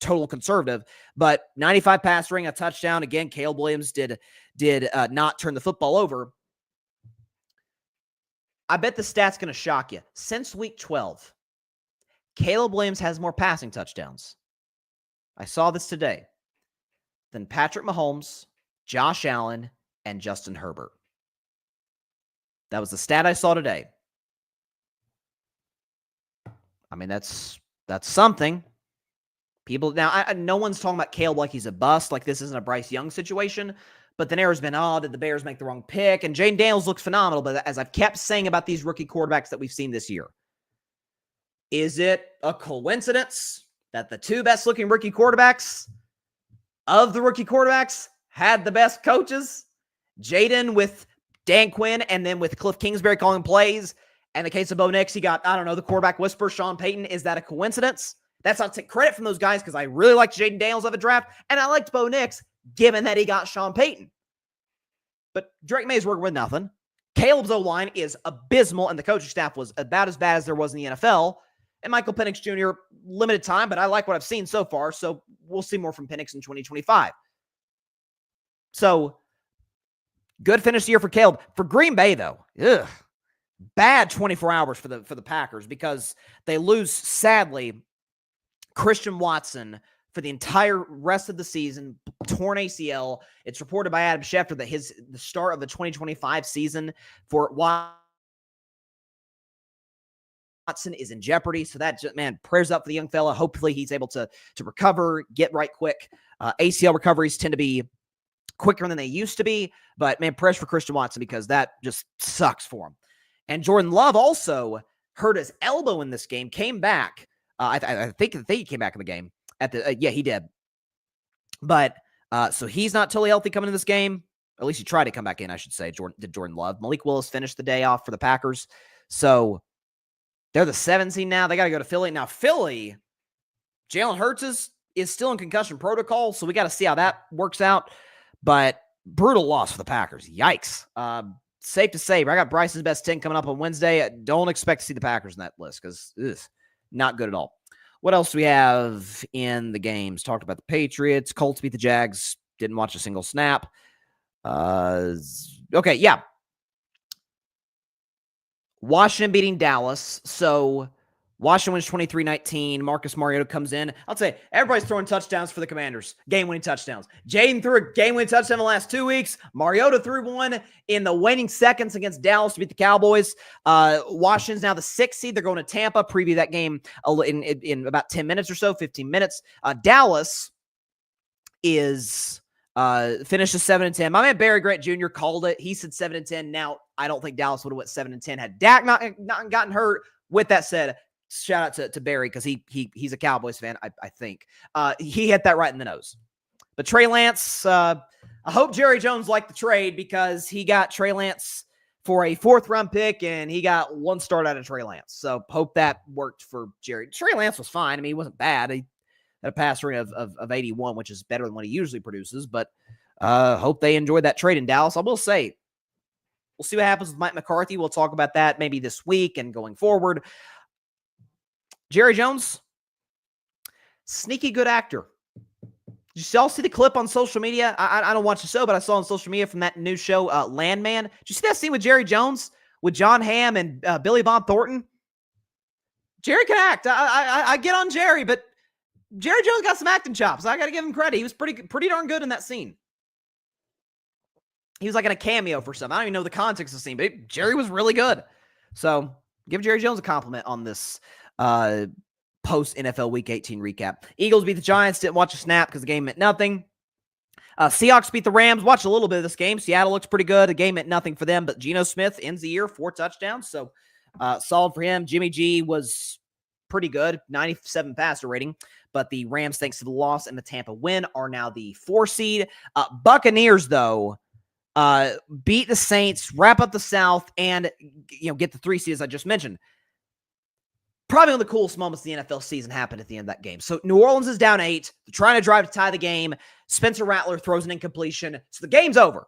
total conservative, but 95 pass ring, a touchdown. Again, Caleb Williams did not turn the football over. I bet the stat's going to shock you. Since week 12, Caleb Williams has more passing touchdowns. I saw this today than Patrick Mahomes, Josh Allen, and Justin Herbert. That was the stat I saw today. I mean, that's something. People now, no one's talking about Caleb like he's a bust, like this isn't a Bryce Young situation. But the narrative's been, did the Bears make the wrong pick? And Jaden Daniels looks phenomenal. But as I've kept saying about these rookie quarterbacks that we've seen this year, is it a coincidence that the two best-looking rookie quarterbacks of the rookie quarterbacks had the best coaches? Jaden with Dan Quinn, and then with Cliff Kingsbury calling plays. And in the case of Bo Nix, he got, the quarterback whisperer, Sean Payton. Is that a coincidence? That's not to take credit from those guys because I really liked Jaden Daniels of the draft, and I liked Bo Nix, given that he got Sean Payton. But Drake May's working with nothing. Caleb's O-line is abysmal, and the coaching staff was about as bad as there was in the NFL. And Michael Penix Jr., limited time, but I like what I've seen so far, so we'll see more from Penix in 2025. So, good finish year for Caleb. For Green Bay, though, bad 24 hours for the Packers because they lose, sadly, Christian Watson for the entire rest of the season, torn ACL. It's reported by Adam Schefter that the start of the 2025 season for Watson is in jeopardy. So that, prayers up for the young fella. Hopefully he's able to recover, get right quick. ACL recoveries tend to be quicker than they used to be. But, man, pressure for Christian Watson because that just sucks for him. And Jordan Love also hurt his elbow in this game, came back. I think he came back in the game. Yeah, he did. But so he's not totally healthy coming into this game. At least he tried to come back in, I should say, Jordan Love. Malik Willis finished the day off for the Packers. So they're the 7 seed now. They got to go to Philly. Now, Philly, Jalen Hurts is still in concussion protocol, so we got to see how that works out. But brutal loss for the Packers. Yikes. Safe to say, I got Bryce's best 10 coming up on Wednesday. I don't expect to see the Packers in that list because not good at all. What else do we have in the games? Talked about the Patriots. Colts beat the Jags. Didn't watch a single snap. Okay, yeah. Washington beating Dallas. So Washington wins 23-19. Marcus Mariota comes in. I'll say everybody's throwing touchdowns for the Commanders. Game-winning touchdowns. Jaden threw a game-winning touchdown in the last 2 weeks. Mariota threw one in the waning seconds against Dallas to beat the Cowboys. Washington's now the 6th seed. They're going to Tampa. Preview that game in about 10 minutes or so, 15 minutes. Dallas is finishes 7-10. My man Barry Grant Jr. called it. He said 7-10. Now, I don't think Dallas would have went 7-10 had Dak not gotten hurt. With that said, shout out to Barry because he's a Cowboys fan, I think. He hit that right in the nose. But Trey Lance, I hope Jerry Jones liked the trade because he got Trey Lance for a 4th-round pick, and he got 1 start out of Trey Lance. So hope that worked for Jerry. Trey Lance was fine. I mean, he wasn't bad. He had a pass rate of 81, which is better than what he usually produces. But hope they enjoyed that trade in Dallas. I will say, we'll see what happens with Mike McCarthy. We'll talk about that maybe this week and going forward. Jerry Jones, sneaky good actor. Did you all see the clip on social media? I don't watch the show, but I saw on social media from that new show, Landman. Did you see that scene with Jerry Jones, with John Hamm and Billy Bob Thornton? Jerry can act. I get on Jerry, but Jerry Jones got some acting chops. I got to give him credit. He was pretty darn good in that scene. He was like in a cameo for something. I don't even know the context of the scene, but Jerry was really good. So give Jerry Jones a compliment on this post-NFL Week 18 recap. Eagles beat the Giants. Didn't watch a snap because the game meant nothing. Seahawks beat the Rams. Watched a little bit of this game. Seattle looks pretty good. The game meant nothing for them, but Geno Smith ends the year 4 touchdowns. So solid for him. Jimmy G was pretty good, 97 passer rating. But the Rams, thanks to the loss and the Tampa win, are now the 4 seed. Buccaneers, though, beat the Saints, wrap up the South, and get the 3 seed, as I just mentioned. Probably one of the coolest moments of the NFL season happened at the end of that game. So New Orleans is down 8. They're trying to drive to tie the game. Spencer Rattler throws an incompletion. So the game's over.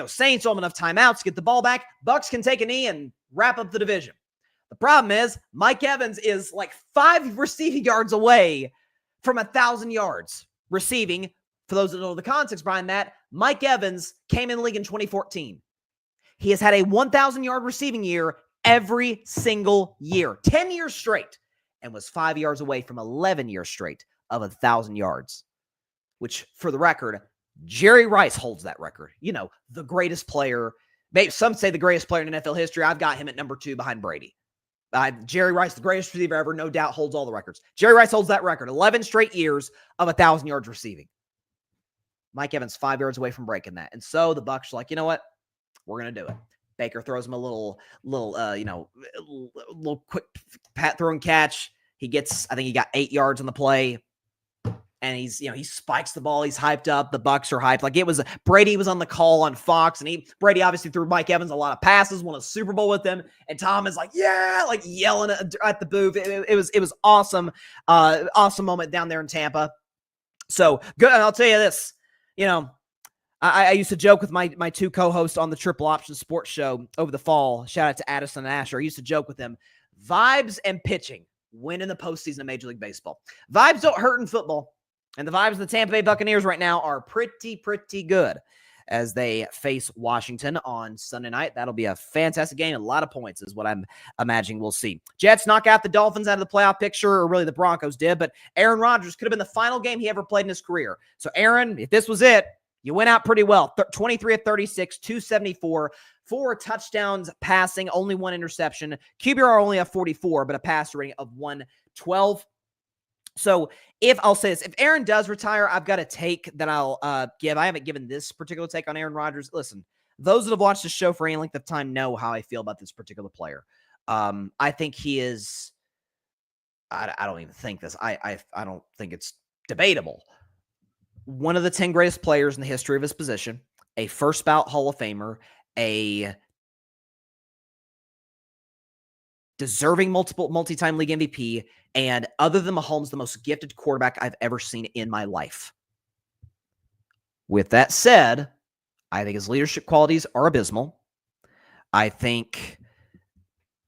Saints don't have enough timeouts to get the ball back. Bucs can take a knee and wrap up the division. The problem is Mike Evans is like 5 receiving yards away from 1,000 yards receiving. For those that know the context behind that, Mike Evans came in the league in 2014. He has had a 1,000-yard receiving year every single year, 10 years straight, and was 5 yards away from 11 years straight of 1,000 yards, which, for the record, Jerry Rice holds that record. The greatest player. Maybe some say the greatest player in NFL history. I've got him at number 2 behind Brady. Jerry Rice, the greatest receiver ever, no doubt holds all the records. Jerry Rice holds that record, 11 straight years of 1,000 yards receiving. Mike Evans 5 yards away from breaking that. And so the Bucs are like, you know what? We're going to do it. Baker throws him a little quick pat throw and catch. He gets, I think he got 8 yards on the play. And he spikes the ball. He's hyped up. The Bucs are hyped. Like Brady was on the call on Fox, and Brady obviously threw Mike Evans a lot of passes, won a Super Bowl with him. And Tom is like, yeah, like yelling at the booth. It was awesome. Awesome moment down there in Tampa. So good. And I'll tell you this, I used to joke with my 2 co-hosts on the Triple Option Sports Show over the fall. Shout out to Addison and Asher. I used to joke with them. Vibes and pitching win in the postseason of Major League Baseball. Vibes don't hurt in football. And the vibes of the Tampa Bay Buccaneers right now are pretty good as they face Washington on Sunday night. That'll be a fantastic game. A lot of points is what I'm imagining we'll see. Jets knock out the Dolphins out of the playoff picture, or really the Broncos did, but Aaron Rodgers could have been the final game he ever played in his career. So Aaron, if this was it, you went out pretty well. 23 of 36, 274, 4 touchdowns passing, only 1 interception. QBR only a 44, but a passer rating of 112. So if I'll say this, if Aaron does retire, I've got a take that I'll give. I haven't given this particular take on Aaron Rodgers. Listen, those that have watched the show for any length of time know how I feel about this particular player. I think he is. I don't even think this. I don't think it's debatable. One of the 10 greatest players in the history of his position, a first ballot Hall of Famer, a deserving multi-time league MVP, and other than Mahomes, the most gifted quarterback I've ever seen in my life. With that said, I think his leadership qualities are abysmal. I think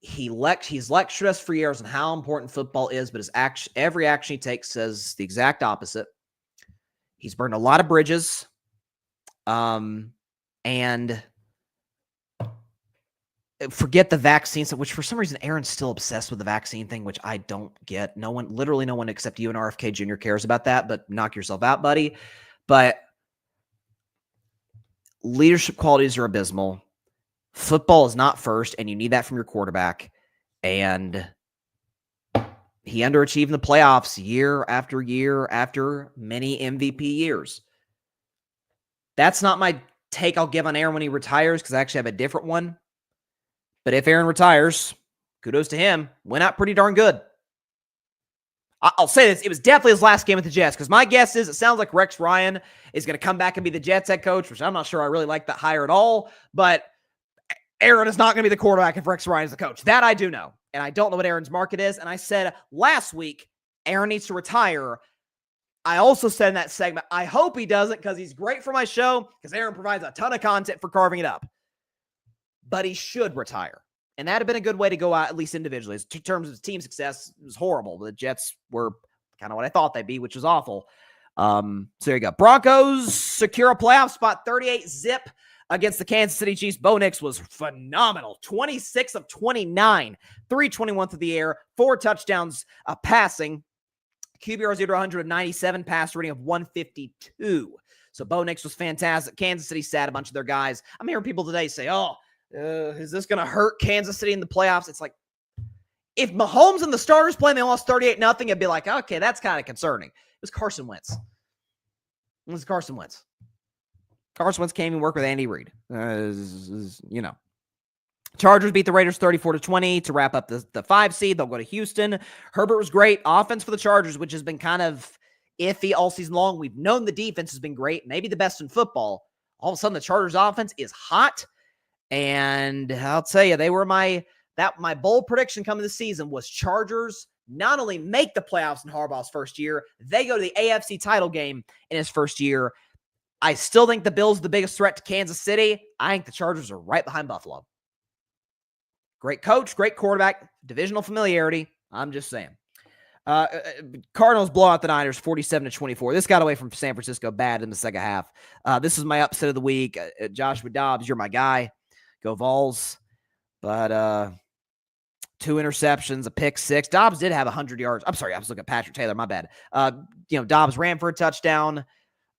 he's lectured us for years on how important football is, but every action he takes says the exact opposite. He's burned a lot of bridges. And forget the vaccine, which for some reason Aaron's still obsessed with the vaccine thing, which I don't get. Literally no one except you and RFK Jr. cares about that, but knock yourself out, buddy. But leadership qualities are abysmal. Football is not first, and you need that from your quarterback. And he underachieved in the playoffs year after year after many MVP years. That's not my take I'll give on Aaron when he retires, because I actually have a different one. But if Aaron retires, kudos to him. Went out pretty darn good. I'll say this. It was definitely his last game with the Jets, because my guess is it sounds like Rex Ryan is going to come back and be the Jets head coach, which I'm not sure I really like that hire at all. But Aaron is not going to be the quarterback if Rex Ryan is the coach. That I do know. And I don't know what Aaron's market is. And I said last week, Aaron needs to retire. I also said in that segment, I hope he doesn't, because he's great for my show, because Aaron provides a ton of content for carving it up. But he should retire. And that had been a good way to go out, at least individually. In terms of team success, it was horrible. The Jets were kind of what I thought they'd be, which was awful. So there you go. Broncos secure a playoff spot, 38 zip against the Kansas City Chiefs. Bo Nix was phenomenal. 26 of 29, 321 through the air, 4 touchdowns passing. QBR 0 to 197, pass rating of 152. So Bo Nix was fantastic. Kansas City sat a bunch of their guys. I'm hearing people today say, is this going to hurt Kansas City in the playoffs? It's like, if Mahomes and the starters play and they lost 38-0, it'd be like, okay, that's kind of concerning. It was Carson Wentz. Carson Wentz came and worked with Andy Reid. Chargers beat the Raiders 34-20 to wrap up the 5 seed. They'll go to Houston. Herbert was great. Offense for the Chargers, which has been kind of iffy all season long. We've known the defense has been great, maybe the best in football. All of a sudden, the Chargers offense is hot. And I'll tell you, they were my bold prediction coming this season was Chargers not only make the playoffs in Harbaugh's first year, they go to the AFC title game in his first year. I still think the Bills are the biggest threat to Kansas City. I think the Chargers are right behind Buffalo. Great coach, great quarterback, divisional familiarity. I'm just saying. Cardinals blow out the Niners 47-24. This got away from San Francisco bad in the second half. This is my upset of the week. Joshua Dobbs, you're my guy. Go Vols. But 2 interceptions, a pick 6. Dobbs did have 100 yards. I'm sorry, I was looking at Patrick Taylor. My bad. Dobbs ran for a touchdown.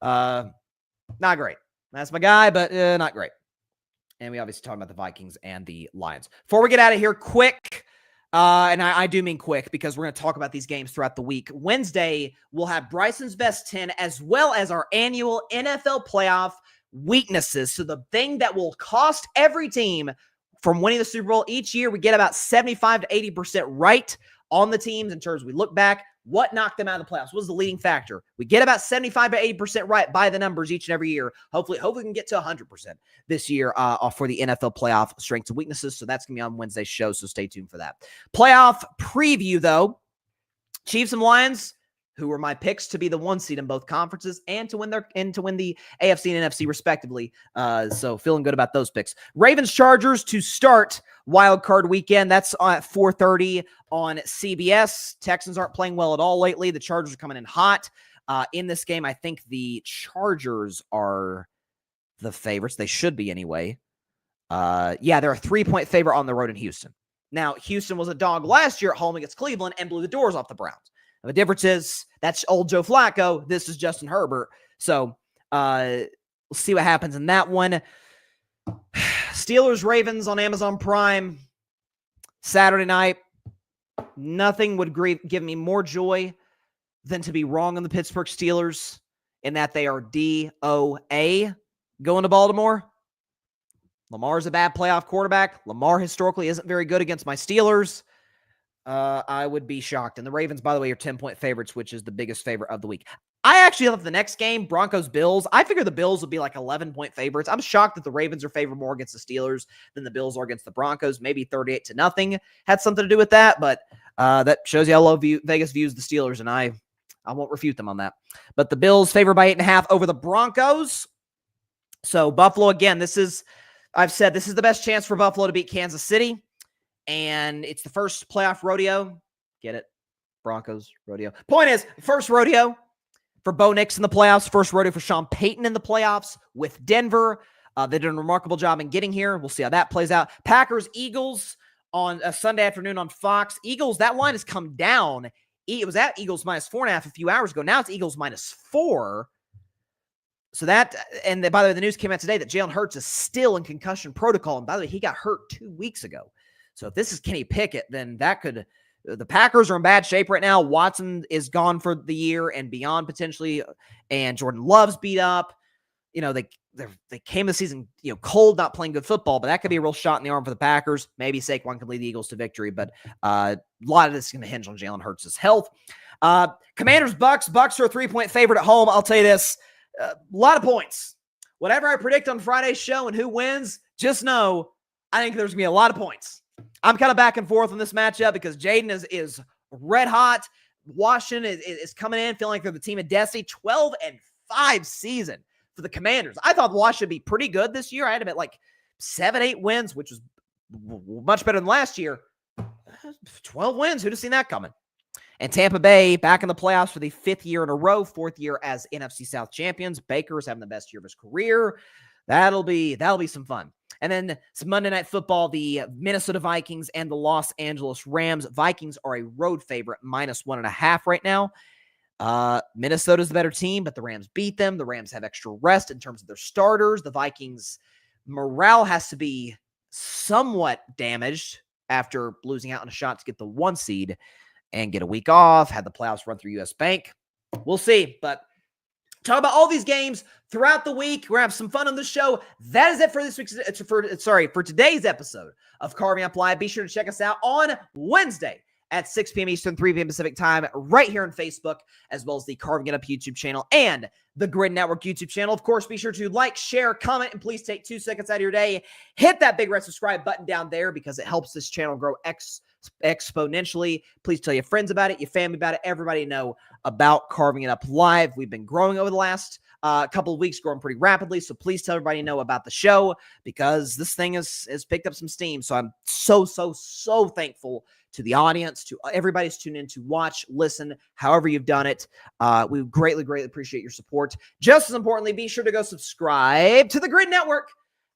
Not great. That's my guy, but not great. And we obviously talked about the Vikings and the Lions. Before we get out of here, quick, and I do mean quick, because we're going to talk about these games throughout the week. Wednesday, we'll have Bryson's Best 10, as well as our annual NFL playoff weaknesses. So the thing that will cost every team from winning the Super Bowl each year, we get about 75 to 80% right on the teams in terms of we look back, what knocked them out of the playoffs? What was the leading factor? We get about 75 to 80% right by the numbers each and every year. Hopefully we can get to 100% this year for the NFL playoff strengths and weaknesses. So that's going to be on Wednesday's show, so stay tuned for that. Playoff preview, though. Chiefs and Lions, who were my picks to be the 1 seed in both conferences and to win the AFC and NFC respectively. So feeling good about those picks. Ravens Chargers to start wild card weekend. That's at 4:30 on CBS. Texans aren't playing well at all lately. The Chargers are coming in hot. In this game, I think the Chargers are the favorites. They should be anyway. They're a 3-point favorite on the road in Houston. Now, Houston was a dog last year at home against Cleveland and blew the doors off the Browns. The difference is that's old Joe Flacco. This is Justin Herbert. So we'll see what happens in that one. Steelers Ravens on Amazon Prime Saturday night. Nothing would give me more joy than to be wrong on the Pittsburgh Steelers in that they are DOA going to Baltimore. Lamar's a bad playoff quarterback. Lamar historically isn't very good against my Steelers. I would be shocked. And the Ravens, by the way, are 10-point favorites, which is the biggest favorite of the week. I actually love the next game, Broncos-Bills. I figure the Bills would be like 11-point favorites. I'm shocked that the Ravens are favored more against the Steelers than the Bills are against the Broncos. Maybe 38-0 had something to do with that, but that shows you how low Vegas views the Steelers, and I won't refute them on that. But the Bills favored by 8.5 over the Broncos. So Buffalo, again, I've said this is the best chance for Buffalo to beat Kansas City, and it's the first playoff rodeo. Get it? Broncos rodeo. Point is, first rodeo for Bo Nix in the playoffs, first rodeo for Sean Payton in the playoffs with Denver. They did a remarkable job in getting here. We'll see how that plays out. Packers, Eagles on a Sunday afternoon on Fox. Eagles, that line has come down. It was at Eagles -4.5 a few hours ago. Now it's Eagles -4. So that, and by the way, the news came out today that Jalen Hurts is still in concussion protocol. And by the way, he got hurt 2 weeks ago. So if this is Kenny Pickett, then the Packers are in bad shape right now. Watson is gone for the year and beyond potentially. And Jordan Love's beat up. They came this season, cold, not playing good football, but that could be a real shot in the arm for the Packers. Maybe Saquon can lead the Eagles to victory, but a lot of this is going to hinge on Jalen Hurts' health. Commanders, Bucks. Bucks are a 3-point favorite at home. I'll tell you this, a lot of points. Whatever I predict on Friday's show and who wins, just know I think there's going to be a lot of points. I'm kind of back and forth on this matchup because Jaden is red hot. Washington is coming in feeling like they're the team of destiny. 12-5 season for the Commanders. I thought Washington would be pretty good this year. I had them at like 7-8 wins, which was much better than last year. 12 wins. Who'd have seen that coming? And Tampa Bay back in the playoffs for the 5th year in a row, 4th year as NFC South champions. Baker's having the best year of his career. That'll be some fun. And then some Monday Night Football, the Minnesota Vikings and the Los Angeles Rams. Vikings are a road favorite, -1.5 right now. Minnesota's the better team, but the Rams beat them. The Rams have extra rest in terms of their starters. The Vikings' morale has to be somewhat damaged after losing out on a shot to get the 1 seed and get a week off, had the playoffs run through US Bank. We'll see, but talk about all these games throughout the week. We're going to have some fun on the show. That is it for this week's, for today's episode of Carving Up Live. Be sure to check us out on Wednesday at 6 p.m. Eastern, 3 p.m. Pacific time, right here on Facebook, as well as the Carving It Up YouTube channel and the Grid Network YouTube channel. Of course, be sure to like, share, comment, and please take 2 seconds out of your day. Hit that big red subscribe button down there because it helps this channel grow exponentially. Please tell your friends about it, your family about it, everybody know about Carving It Up Live. We've been growing over the last couple of weeks, growing pretty rapidly, so please tell everybody know about the show because this thing has picked up some steam. So I'm so thankful to the audience, to everybody who's tuned in to watch, listen, however you've done it. We greatly appreciate your support. Just as importantly, be sure to go subscribe to the Grid Network.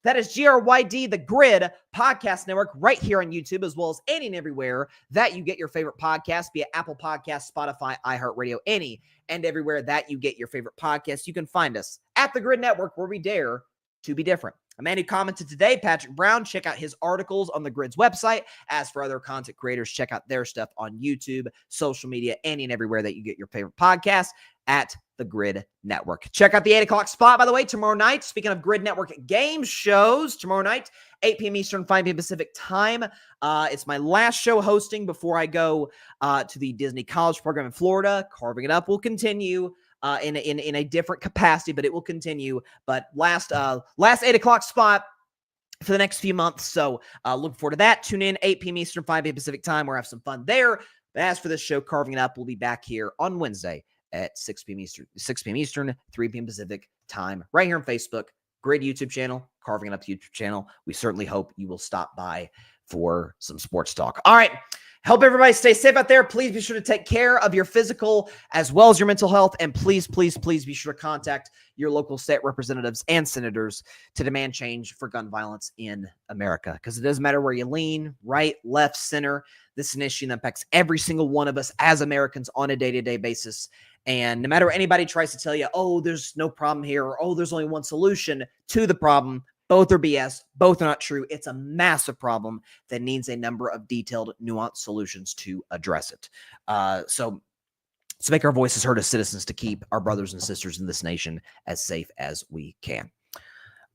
That is GRYD, the Grid Podcast Network, right here on YouTube, as well as any and everywhere that you get your favorite podcast, be it Apple Podcasts, Spotify, iHeartRadio, any and everywhere that you get your favorite podcasts. You can find us at the Grid Network, where we dare to be different. A man who commented today, Patrick Brown, check out his articles on the Grid's website. As for other content creators, check out their stuff on YouTube, social media, any and everywhere that you get your favorite podcasts at the Grid Network. Check out the 8 o'clock spot, by the way, tomorrow night. Speaking of Grid Network game shows, tomorrow night, 8 p.m. Eastern, 5 p.m. Pacific time. It's my last show hosting before I go to the Disney College program in Florida. Carving It Up will continue in a different capacity, but it will continue. But last 8 o'clock spot for the next few months. So look forward to that. Tune in 8 p.m. Eastern, 5 p.m. Pacific time. We'll have some fun there. But as for this show, Carving It Up, we'll be back here on Wednesday at 6 p.m. Eastern, 3 p.m. Pacific time, right here on Facebook, Grid YouTube channel, Carving It Up YouTube channel. We certainly hope you will stop by for some sports talk. All right. Help everybody stay safe out there. Please be sure to take care of your physical as well as your mental health. And please be sure to contact your local state representatives and senators to demand change for gun violence in America. Because it doesn't matter where you lean, right, left, center. This is an issue that impacts every single one of us as Americans on a day-to-day basis. And no matter what anybody tries to tell you, oh, there's no problem here, or oh, there's only one solution to the problem, both are BS. Both are not true. It's a massive problem that needs a number of detailed, nuanced solutions to address it. So Let's make our voices heard as citizens to keep our brothers and sisters in this nation as safe as we can.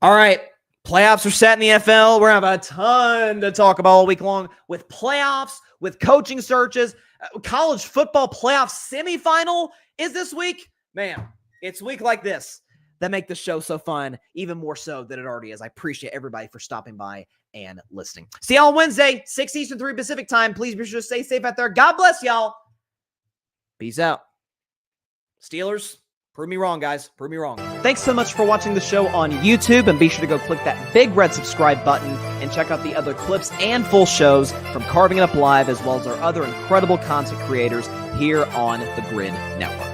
All right. Playoffs are set in the NFL. We're going to have a ton to talk about all week long with playoffs, with coaching searches. College football playoff semifinal is this week. Man, it's a week like this that make the show so fun, even more so than it already is. I appreciate everybody for stopping by and listening. See y'all on Wednesday, 6 Eastern, 3 Pacific time. Please be sure to stay safe out there. God bless y'all. Peace out. Steelers, prove me wrong, guys. Prove me wrong. Thanks so much for watching the show on YouTube, and be sure to go click that big red subscribe button and check out the other clips and full shows from Carving It Up Live, as well as our other incredible content creators here on the Grid Network.